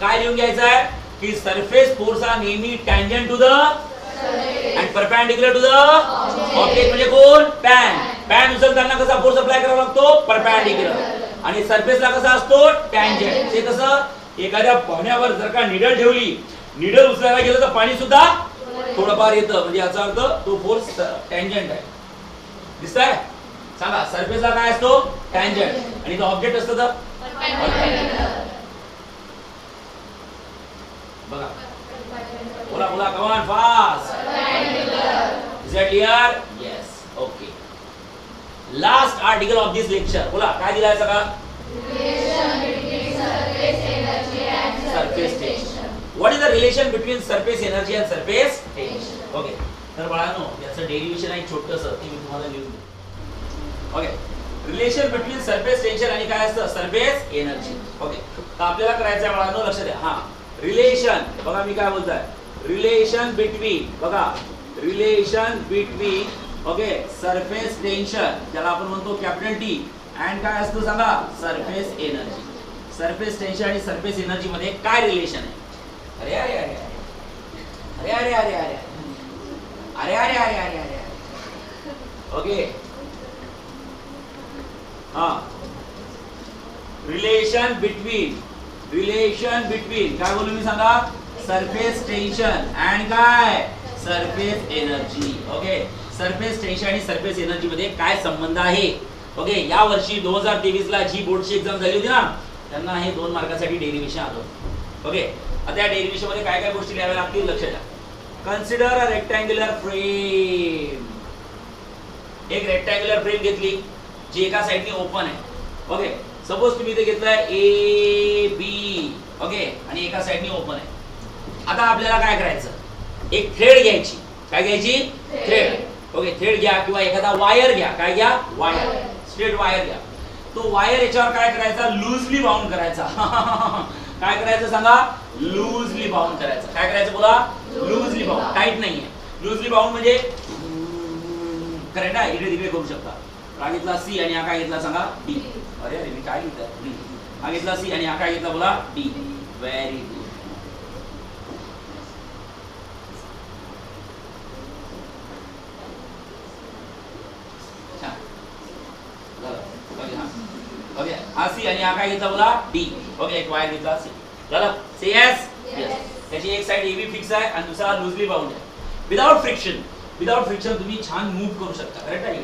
काय लिहून घ्यायचं आहे की सरफेस फोर्स हा नेहमी tangent to the and perpendicular to the object. म्हणजे कोण पॅन. पॅन उचलताना कसा फोर्स अप्लाय करावा लागतो परपेंडिक्युलर आणि सरफेसला कसा असतो टँजेंट. ते कसं एखाद्या पाण्यावर जर का निडल ठेवली निडल उचलायला गेलं तर पाणी सुद्धा थोडंफार येतं. म्हणजे याचा अर्थ तो फोर्स टँजेंट आहे. दिसतंय सांगा सरफेसला काय असतो टँजेंट आणि तो ऑब्जेक्ट असतो तर बघा बोला बोला come on fast. Is it clear. Yes okay. Last article of this lecture बोला काय दिलाय सगळा surface tension. What is the relation between surface energy and surface tension? Okay. तर बाळांनो याचं डेरिव्हेशन आहे छोटंसं ते मी तुम्हाला लिहून देतो. Okay relation between surface tension आणि काय असतं सरफेस एनर्जी. ओके तर आपल्याला करायचं आहे बाळांनो लक्ष द्या. हा रिलेशन बघा मी काय बोलतोय रिलेशन बिटवीन बघा relation between okay surface tension ज्याला आपण म्हणतो कॅपिटल टी अँड काय असतं सांगा सरफेस एनर्जी. सरफेस टेन्शन आणि सरफेस एनर्जी मध्ये काय रिलेशन आहे. अरे अरे अरे अरे अरे अरे अरे अरे अरे अरे अरे अरे ओके हा रिलेशन बिटवीन काय बोलू मी सांगा सरफेस टेन्शन अँड काय surface energy. Okay surface tension आणि सरफेस एनर्जी मध्ये काय संबंध आहे. ओके या वर्षी 2023 ला जी बोर्डची एक्झाम झाली होती ना त्यांना हे 2 मार्कासाठी डेरिव्हेशन आलं. ओके आता या डेरिव्हेशन मध्ये काय काय गोष्टी लिहाव्या लागतील लक्षात घ्या. कन्सिडर अ रेक्टँग्युलर फ्रेम. एक रेक्टँग्युलर फ्रेम घेतली जी एका साइडने ओपन आहे. ओके सपोज तुम्ही इथे घेतलाय ए बी. ओके आणि एका साइडने ओपन आहे. आता आपल्याला काय करायचं एक थ्रेड घ्यायची. काय घ्यायची थ्रेड. ओके थ्रेड घ्या किंवा एखादा वायर घ्या. काय घ्या वायर स्ट्रेट वायर घ्या. तो वायर याच्यावर काय करायचा लूजली बाउंड करायचा. काय करायचं सांगा लूजली बाउंड करायचं. काय करायचं बोला लूजली बाउंड टाईट नाहीये. लूजली बाउंड म्हणजे करेक्ट आहे इकडे तिकडे करू शकता. हा घेतला सी आणि हा काय घेतला सांगा डी. अरे अरे मी काय लिहितोय डी. हा घेतला सी आणि हा काय घेतला बोला डी. Very good. ओके हा सी आणि हा काय घेतला बोला डी. ओके एक वायर घेतला सी झालं. से यस यस. त्याची एक साइड एबी फिक्स आहे आणि दुसरा लूजली बाउंड आहे. विदाउट फ्रिक्शन तुम्ही छान मूव्ह करू शकता. करेक्ट आहे.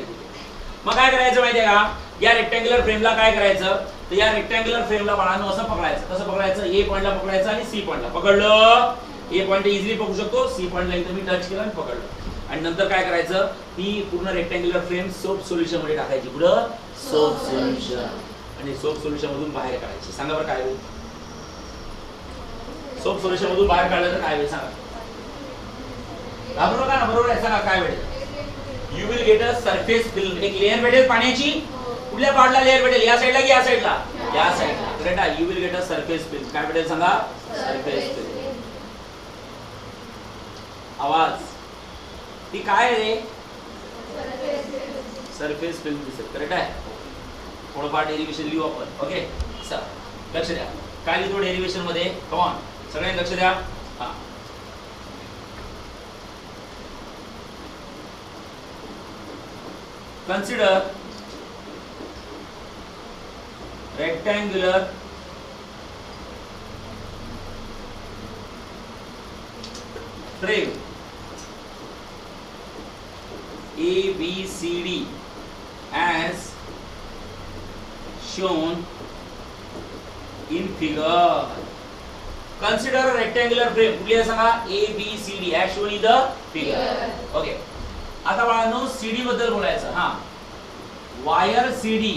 मग काय करायचं माहितीये का या रेक्टँग्युलर फ्रेमला काय करायचं तर या रेक्टँग्युलर फ्रेमला बाळांनो असं पकडायचं. कसं पकडायचं ए पॉइंटला पकडायचं आणि सी पॉइंटला पकडलं. ए पॉइंट इझिली पकडू शकतो. सी पॉइंटला इथं मी टच केलं आणि पकडलं आणि नंतर काय करायचं ती पूर्ण रेक्टँग्युलर फ्रेम सोप सोल्युशन मध्ये टाकायची. पुढं सोप सोल्युशन आणि सोप सोल्युशन मधून बाहेर काढायची. सांगा बरं काय होईल. सोप सोल्युशन मधून बाहेर काढलं तर काय होईल सांगा. घाबरू नका ना बरोबर आहे. सांगा काय भेटेल. You will get a surface film. एक लेयर भेटेल पाण्याची. कुठल्या पार्टला लेयर भेटेल या साइडला की या साइडला या साइडला. करेक्ट आहे. You will get a surface film. काय भेटेल सांगा सरफेस फिल्म. आवाज ती काय रे सरफेस फिल्म दिसेल. करेक्ट आहे. थोडंफार डेरिव्हेशन लिहू आपण. ओके सर लक्ष द्या काय लिहितो डेरिव्हेशन मध्ये. कम ऑन सगळ्यांनी लक्ष द्या. हा consider rectangular frame ABCD as shown in figure. Consider a rectangular frame. कुठली सांगा ABCD as shown in the figure. Okay. आता बाळांनो सीडी बद्दल बोलायचं. हा वायर सीडी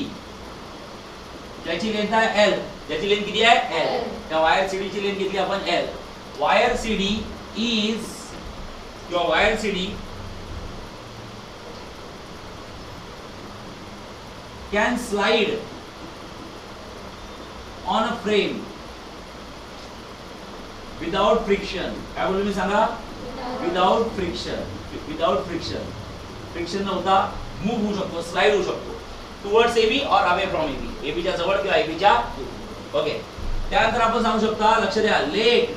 ज्याची लेंथ आहे एल. ज्याची लेंथ किती आहे एल. त्या वायर सीडी ची लेंथ घेतली आपण एल. वायर सीडी इज किंवा wire CD can slide on a frame without friction. काय बोलू मी सांगा विदाउट फ्रिक्शन. फ्रिक्शन नव्हता मूव्ह होऊ शकतो स्लाइड होऊ शकतो टुवर्ड्स एबी और अवे फ्रॉम एबी. एबीच्या जवळ किंवा एबीच्या दूर. ओके त्यानंतर आपण सांगू शकता लक्ष द्या let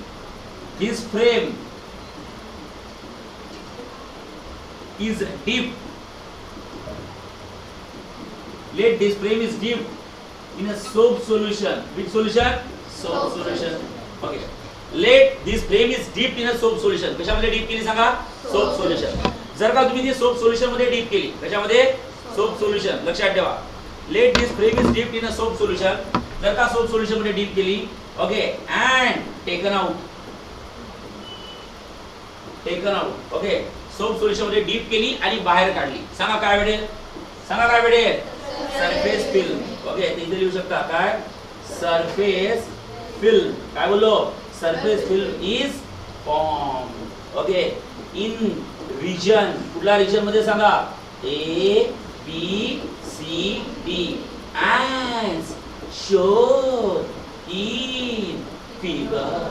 this frame is deep. Let this frame is deep in a soap solution. Which solution soap solution. Okay let this frame is deep in a soap solution. कशामध्ये डीप केली सांगा सोप सोल्यूशन. जर का तुम्ही ती soap solution मध्ये deep केली कशामध्ये सोप सोल्यूशन लक्षात ठेवा. Let this frame is deep in a soap solution. जर का सोप सोल्यूशन मध्ये डीप केली okay and taken out okay soap solution मध्ये डीप केली आणि बाहेर काढली. सांगा काय भेटेल सरफेस फिल्म. ओके इथे लिहू शकता काय सरफेस फिल्म. काय बोललो surface film is form. Okay in region. कुठल्या रिजन मध्ये सांगा A B C D as shown in figure.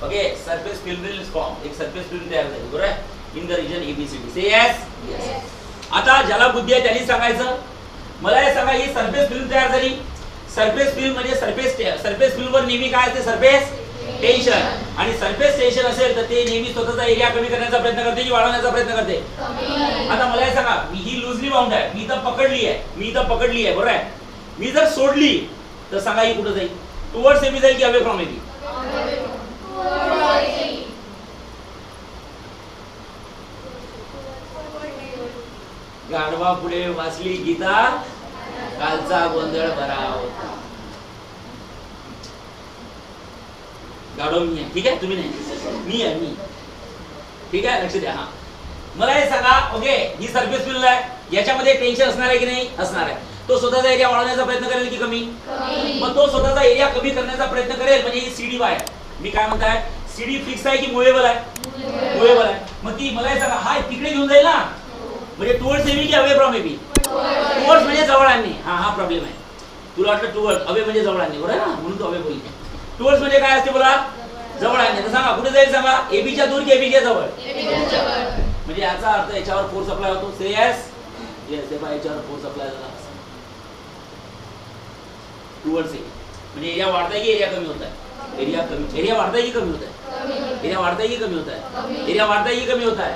Okay, surface film will form. एक surface film तयार झाली बरोबर आहे in the region ABCD. Say yes. Yes. आता ज्याला बुद्धी आहे त्यांनी सांगायचं. मला हे सांगा ही सरफेस फिल्म तयार झाली. सरफेस फिल्म म्हणजे सरफेस फिल्म वर नेहमी काय असते सरफेस टेन्शन. आणि सरफेस टेन्शन असेल तर ते नेहमी स्वतःचा एरिया कमी करण्याचा प्रयत्न करते की वाढवण्याचा प्रयत्न करते. आता मला हे सांगा, ही लूजली बाउंड आहे, मी इथं पकडली आहे बरोबर आहे. मी जर सोडली तर सांगा ही कुठे जाईल? टुवर्ड्स एबी जाईल की अवे फ्रॉम एबी? गाढवा पुढे वाचली गीता, कालचा गोंधळ बरा होता. गाढव मी आहे, ठीक आहे, तुम्ही नाही, मी आहे, मी. ठीक आहे, लक्ष द्या. हा, मला हे सांगा, ओके, ही सरफेस फिल्ड आहे, याच्यामध्ये टेन्शन असणार आहे की नाही? असणार आहे. तो स्वतःचा एरिया वाढवण्याचा प्रयत्न करेल की कमी? मग तो स्वतःचा एरिया कमी करण्याचा प्रयत्न करेल, म्हणजे ही सीडी वाय. मी काय म्हणताय, सीडी फिक्स आहे की मूवेबल आहे? मूवेबल आहे. मग ती मला हे सांगा, हा तिकडे घेऊन जाईल ना, म्हणजे टुवर्ड्स एबी की अवे फ्रॉम एबी? टुवर्ड्स म्हणजे जवळ आणणे. हा प्रॉब्लेम आहे. तुला वाटलं टुवर्ड्स, अवे म्हणजे जवळ आणणे, बरोबर आहे ना, म्हणून तू अवे बोलली. टुवर्ड्स म्हणजे काय असते बोला? जवळ आणणे. तर सांगा कुठे जाईल? सांगा एबीच्या दूर की एबीच्या जवळ? म्हणजे याचा अर्थ याच्यावर फोर्स अप्लाय होतो. से यस, यस, याच्यावर फोर्स अप्लाय झाला टुवर्ड्स एबी. म्हणजे एरिया वाढताय की एरिया कमी होत आहे? एरिया कमी. एरिया वाढताय की कमी होत आहे? एरिया वाढताय की कमी होत आहे? एरिया वाढताय की कमी होत आहे?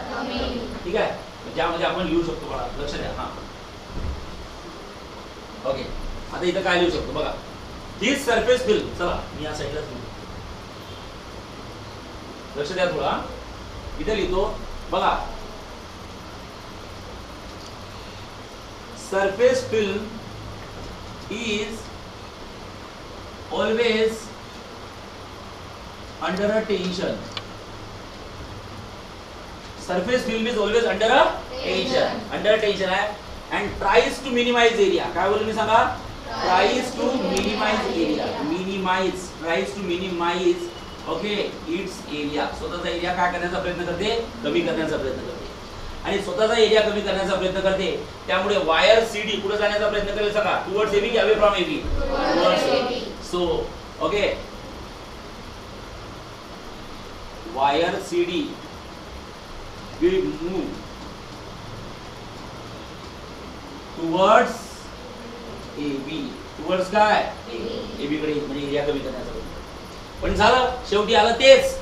ठीक आहे, ज्यामध्ये आपण लिहू शकतो बघा, लक्ष द्या. हा, ओके, आता इथं काय लिहू शकतो बघा, ही सरफेस फिल्म. चला मी या साईडला लक्ष द्या थोडा, इथे लिहितो बघा, surface film is always under a tension. Surface film is always under a tension. Under tension आहे. and tries to minimize area. काय बोलू मी सांगा? tries to minimize area. minimize, tries to minimize, okay, its area. स्वतःचा area काय करण्याचा प्रयत्न करते? कमी करण्याचा प्रयत्न करते. आणि स्वतःचा एरिया कमी करण्याचा प्रयत्न करते, त्यामुळे वायर सीडी कुठे जाण्याचा प्रयत्न करेल सांगा? टुवर्ड्स एबी की away from AB? Towards AB. So okay, wire CD will move towards AB. Towards काय? AB कडे, म्हणजे एरिया कमी करण्याचा. पण झालं, शेवटी आलं तेच.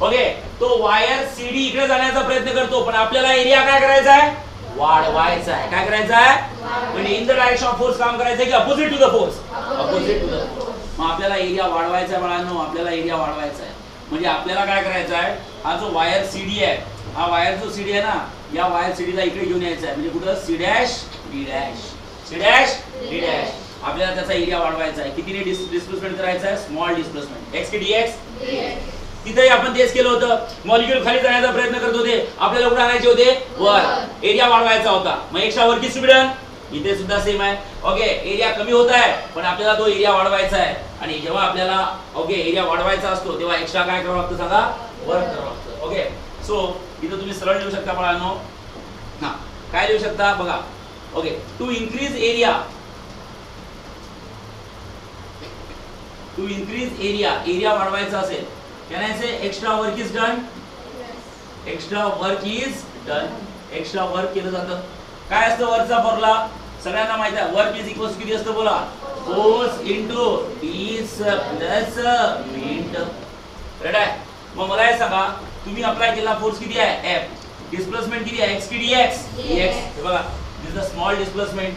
ओके, तो वायर सीडी इकडे जाण्याचा प्रयत्न करतो, पण आपल्याला एरिया काय करायचा आहे? वाढवायचा आहे. काय करायचा आहे? म्हणजे in the direction of force काम करायचं आहे की opposite to the force? Opposite to the force. मग आपल्याला एरिया वाढवायचा आहे बाळांनो, आपल्याला एरिया वाढवायचा आहे. म्हणजे आपल्याला काय करायचं आहे? हा जो वायर सीडी आहे, हा वायर जो सीडी आहे ना, या वायर सीडीला इकडे घेऊन यायचा आहे. म्हणजे कुठं? C dash D dash, C dash D dash. आपल्याला त्याचा एरिया वाढवायचा आहे. कितीने डिस्प्लेसमेंट करायचा आहे? Small displacement. एक्स की डीएक्स? तिथे आपण तेच केलं होतं. मॉलिक्यूल खाली जाण्याचा प्रयत्न करत होते, आपल्याला कुठे आणायचे होते? वर. एरिया वाढवायचा होता. मग एक्स्ट्रा वर्क डिस्ट्रीब्युशन इथे सुद्धा सेम आहे. ओके, एरिया कमी होत आहे, पण आपल्याला तो एरिया वाढवायचा आहे. आणि जेव्हा आपल्याला ओके एरिया वाढवायचा असतो, तेव्हा एक्स्ट्रा काय करावं लागतं सांगा? वर्क करावं लागतं. ओके, सो इथं तुम्ही सरळ लिहू शकता बाळांनो. हा, काय लिहू शकता बघा. Okay, to increase area, to increase area, area वाढवायचा असेल, can I say extra work is done? Extra work is done. Extra work केलं जातं. काय असतं वर्कचा फॉर्म्युला? सगळ्यांना माहिती आहे. वर्क इज इक्वल्स किती असतं बोला? Force into displacement. राईट आहे. मग मला हे सांगा, तुम्ही अप्लाय केला फोर्स किती आहे? एफ. डिस्प्लेसमेंट किती आहे? एक्स की डीएक्स? डीएक्स. हे बघा, this is the small displacement.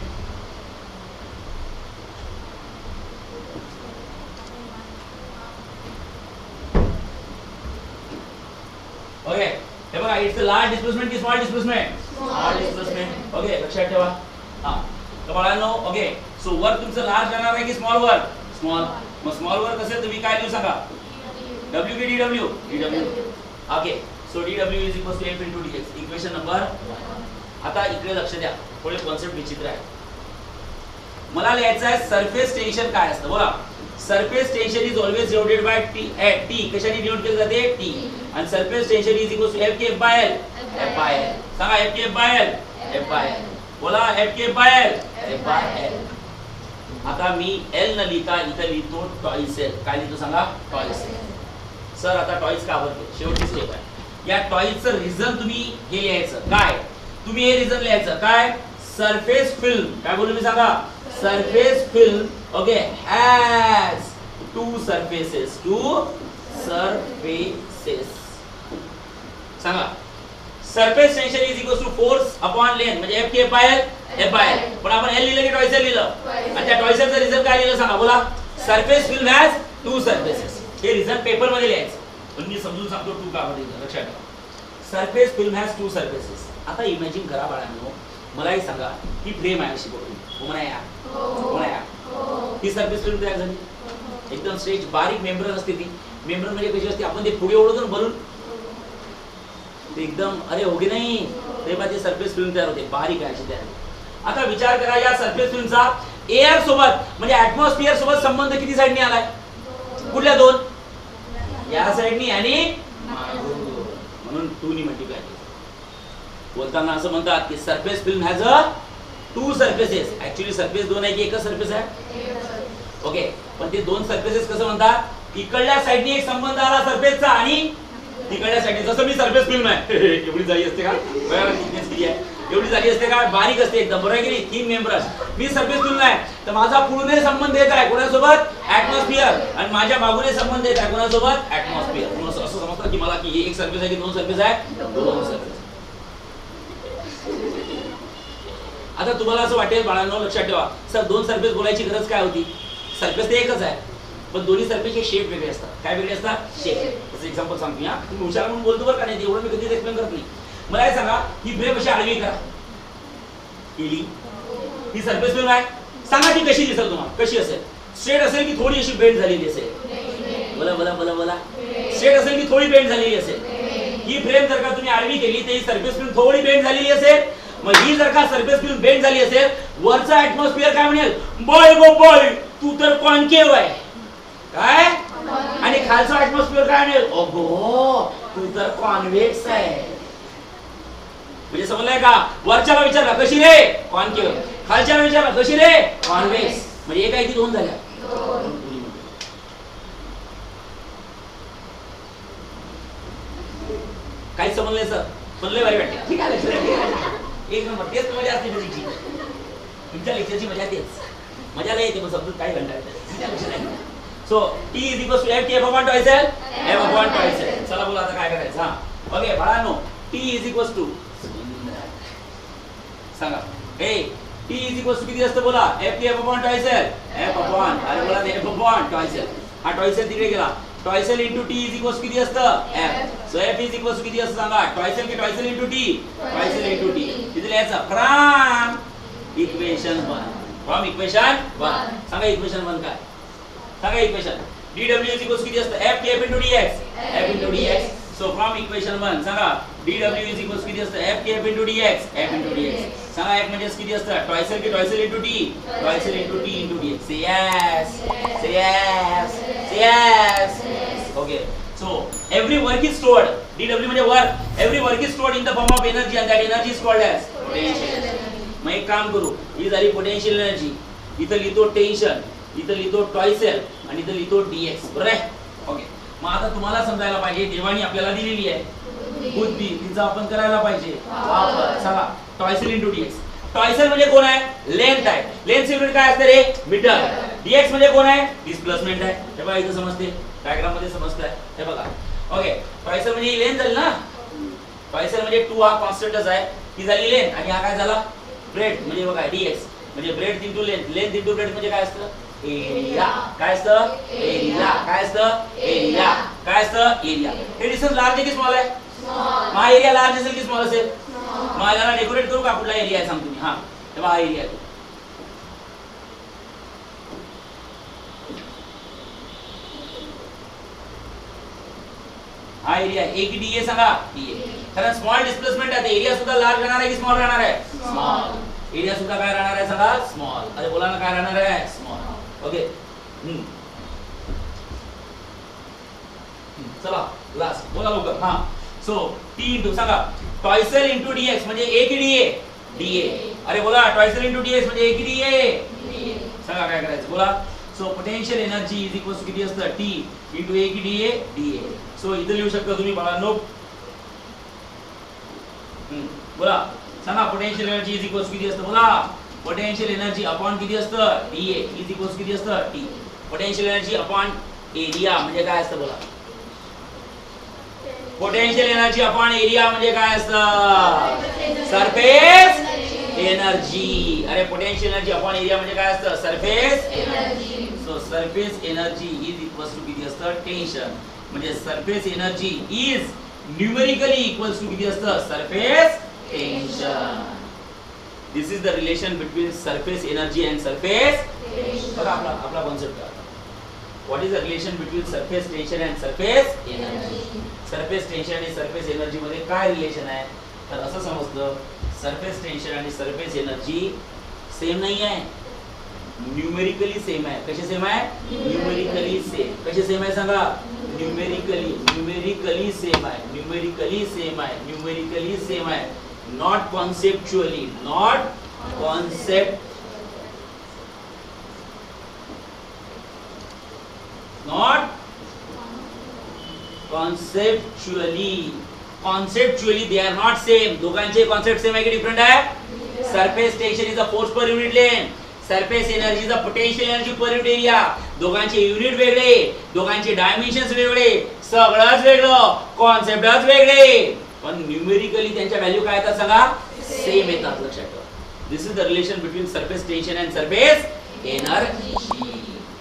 Okay, हे बघा, इट्स अ लार्ज डिस्प्लेसमेंट की small displacement? Small displacement. Okay, लक्षात ठेवा. हां, तर बाळांनो, ओके, सो वर्क तुमचं लार्ज राहणार आहे की स्मॉल वर्क? स्मॉल. मग स्मॉल वर्क असेल तुम्ही काय लिहू सांगा? W की DW? DW. Okay, so DW is equal to F into dx. Equation number. आता इकडे लक्ष द्या, थोडे कॉन्सेप्ट विचित्र आहे. मला लिहायचं आहे सरफेस टेन्शन काय असतं बोला. Surface tension is always denoted by T. T कशाने डिनोट केले जाते? टी. आणि surface tension is equal to F K by L. F by L. सांगा F K by L. F by L. बोला F K by L. F by L. आता मी L न लिहिता इथे लिहितो टॉईस L. काय लिहितो सांगा? Twice L. सर आता टॉईस का आवडते? शेवटची स्टेप आहे. या टॉईसचं रिझन तुम्ही हे लिहायचं. काय? तुम्ही हे रिझन लिहायचं काय? Surface film. काय बोलू मी सांगा? Surface film okay has two surfaces. Two surfaces. सांगा. Surface tension is equal to force upon length म्हणजे F K by F by. पण आपण L लिहिलं की ट्वाइस L लिहिलं आणि त्या ट्वाइस Lचा रिझल्ट काय लिहिलं सांगा बोला. Surface film has two surfaces. हे रिझल्ट पेपर मध्ये लिहायचं. पण मी समजून सांगतो टू का मध्ये लक्षात ठेवा. Surface film has two surfaces. आता इमॅजिन करा बाळांनो, मलाही सांगा ही फ्रेम आहे अशी बघून. हो म्हणा या. हो म्हणा या. ही सरफेस फिल्म तयार झाली. एकदम स्ट्रेच बारीक मेम्ब्रेन असते ती. मेम्ब्रेन म्हणजे कशी असते, आपण ते फुगे ओढतो ना बलून, ते एकदम अरे होगे नाही ते माझी सरफेस फिल्म तयार होते. बारीक आहे अशी तयार. आता विचार करा या सरफेस फिल्मचा एअर सोबत म्हणजे ऍटमॉस्फिअर सोबत संबंध किती साइडनी आलाय? कुठल्या दोन? या साइडनी आणि म्हणून टू नी मल्टिप्लाय केलं. बोलताना असं म्हणतात की surface film has a to surfaces. Actually surface दोन आहे की एकच सरफेस आहे? ओके, पण ते दोन सरफेसेस कसं म्हणतात? इकडल्या साइडनी एक संबंध आला सरफेसचा आणि तिकडल्या साइडनी. जसं मी सरफेस फिल्म आहे एवढी जाडी असते का? बघा थिकनेस किती आहे. एवढी जाडी असते का? बारीक असते एकदम. बरोबर आहे की नाही? Thin membrane. मी सरफेस फिल्म आहे तर माझा पुढे संबंध येत आहे कोणासोबत? ऍटमॉस्फिअर. आणि माझ्या मागून संबंध येत आहे कोणासोबत? ऍटमॉस्फिअर. म्हणून असं समजतं की मला की हे एक सरफेस आहे की दोन सरफेस आहे? दोन सरफेस. आता तुम्हाला असं वाटेल बाळांनो लक्षात ठेवा सर दोन सरफेस बोलायची गरज काय होती? सरफेस ते एकच आहे पण दोन्ही सरफेसचे शेप वेगळे असतात. काय वेगळे असतात? शेप. जसं एक्झाम्पल सांगतो या. तुम्ही हुशार म्हणून बोलतो बरं का, नाही एवढं मी कधीच एक्सप्लेन करत नाही. मला हे सांगा ही फ्रेम कशी आडवी करा केली. ही सरफेस फिल्म आहे. सांगा ती कशी दिसेल तुम्हाला? कशी असेल? स्ट्रेट असेल की थोडी अशी बेंड झालेली असेल? बोला बोला बोला बोला. स्ट्रेट असेल की थोडी बेंड झालेली असेल? ही फ्रेम जर का तुम्ही आडवी केली तर ही सरफेस फिल्म थोडी बेंड झालेली असेल. मग ही जर का सरफेस फिल्म बेंड झाली असेल वरचा ऍटमॉस्फिअर काय म्हणेल? बॉय गो बॉय तू तर कॉन्केव्ह आहे. काय? आणि खालचा ऍटमॉस्फिअर काय म्हणेल? ओगो तू तर कॉन्व्हेक्स आहे. म्हणजे समजलंय का? वरच्याला विचारला कशी रे? कॉन्केव्ह. खालच्याला विचारला कशी रे? कॉन्व्हेक्स. म्हणजे एक आहे की दोन झाल्या? काही समजलंय सर? समजलंय भारी वाटते. ठीक आहे एक नंबर. तेच मजा असते फिजिक्सची. तुमच्या लेक्चरची मजा तेच. मजा नाही येते पण समजून काही घंटा येते. So T is equal to F K upon twice L. F upon twice L. चला बोला आता काय करायचं. हा ओके बाळांनो T is equal to सांगा. हे T is equal to किती असतं बोला? F K upon twice L. F upon अरे बोला F upon twice L. हा twice L तिकडे गेला. twice L into T is equal to किती असतं? F. So F is equal to किती असतं सांगा? twice L की twice L into T? twice L into T. किती लिहायचं? from equation 1. from equation 1. सांगा equation 1 काय? सांगा equation. dw is equal to किती असतं? F K into dx. F into dx. So from equation 1 सांगा dw is equal to किती असतं? F K into dx. F into dx. सांगा F म्हणजे किती असतं? twice L की twice L into T? twice L into T into dx. Say yes. Say yes. Say yes. Okay. So every work is stored. dw म्हणजे work. Every work is stored in the form of energy and that energy is called as potential energy. मग एक काम करू. ही झाली potential energy. इथं लिहितो tension. इथं लिहितो twice L आणि इथं लिहितो dx. बरोबर आहे? ओके. मग आता तुम्हाला समजायला पाहिजे देवानी आपल्याला दिलेली आहे बुद्धी तिचा आपण करायला पाहिजे वापर. सांगा twice L into dx. twice L म्हणजे कोण आहे? लेंथ आहे. लेंथ युनिट काय असते रे? मीटर. dx म्हणजे कोण आहे? डिस्प्लेसमेंट आहे. हे बघा इथं समजते डायग्राम मध्ये समजतंय. हे बघा ओके. twice L म्हणजे लेंथ झाली ना. twice L म्हणजे 2 हा कॉन्स्टंटच आहे. ही झाली लेंथ आणि हा काय झाला? ब्रेड म्हणजे बघा dx म्हणजे bread into length. Length into breadth म्हणजे काय असतं? एरिया. काय असतं? एरिया. काय असतं? एरिया. काय असतं? एरिया. हे डिस्टन्स लार्ज आहे की स्मॉल आहे? स्मॉल. हा एरिया लार्ज असेल की स्मॉल असेल? मग याला डेकोरेट करू का? कुठला एरिया आहे सांगतो मी. हा तेव्हा हा एरिया आहे. हा एरिया ए की डी ए सांगा? D A. कारण स्मॉल डिस्प्लेसमेंट आहे एरिया सुद्धा लार्ज राहणार आहे की स्मॉल राहणार आहे? स्मॉल. एरिया सुद्धा काय राहणार आहे सांगा? स्मॉल. अरे बोला ना काय राहणार आहे? स्मॉल. ओके. चला लास्ट बोला लवकर. हा सो T इंटू सांगा twice L into dx म्हणजे a की dA? dA. अरे बोला twice L into dx म्हणजे a की dA? सांगा काय करायचं बोला. So potential energy is equal to किती असतं? T into a की dA? dA. सो इथे लिहू शकता तुम्ही बाळांनो. बोला सांगा potential energy is equal to किती असतं बोला. पोटेन्शियल एनर्जी अपॉन किती असतं? dA इज इक्वल टू किती असतं? T. Potential energy upon area म्हणजे काय असतं बोला. पोटेन्शियल एनर्जी अपॉन एरिया म्हणजे काय असतं? Surface energy. अरे पोटेन्शियल एनर्जी अपॉन एरिया म्हणजे काय असतं? Surface energy. So surface energy is equals to किती असतं? टेन्शन. म्हणजे surface energy is numerically equals to किती असतं? Surface tension. This is the relation between surface energy and surface tension. बघा आपला कॉन्सेप्ट काय? What is the relation between surface tension and surface energy? Surface tension आणि surface energy मध्ये काय relation आहे? तर असं समजलं, सरफेस टेन्शन आणि सरफेस एनर्जी सेम नाही आहे, न्यूमेरिकली सेम आहे. कसे सेम आहे? Numerically same. कसे सेम आहे सांगा? न्यूमेरिकली सेम आहे. न्यूमेरिकली सेम आहे. न्यूमेरिकली सेम आहे. Not conceptually. Not concept. Not conceptually. Conceptually they are not same. दोघांचे कॉन्सेप्ट सेम आहे की डिफरंट आहे? Surface tension is a force per unit length, surface energy is a potential energy per unit area. दोघांचे unit वेगळे, दोघांचे dimensions वेगळे, सगळंच वेगळं, कॉन्सेप्टच वेगळे, पण न्यूमेरिकली त्यांच्या व्हॅल्यू काय येतात सांगा? सेम येतात. लक्षात ठेवा. This is the relation between surface tension and surface energy.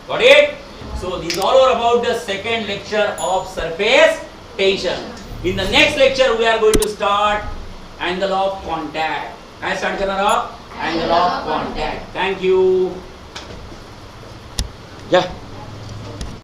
Got it? So this is all over about the second lecture of surface tension. In the next lecture we are going to start angle of contact. काय start करणार आहोत? Angle of contact. Thank you. Yeah.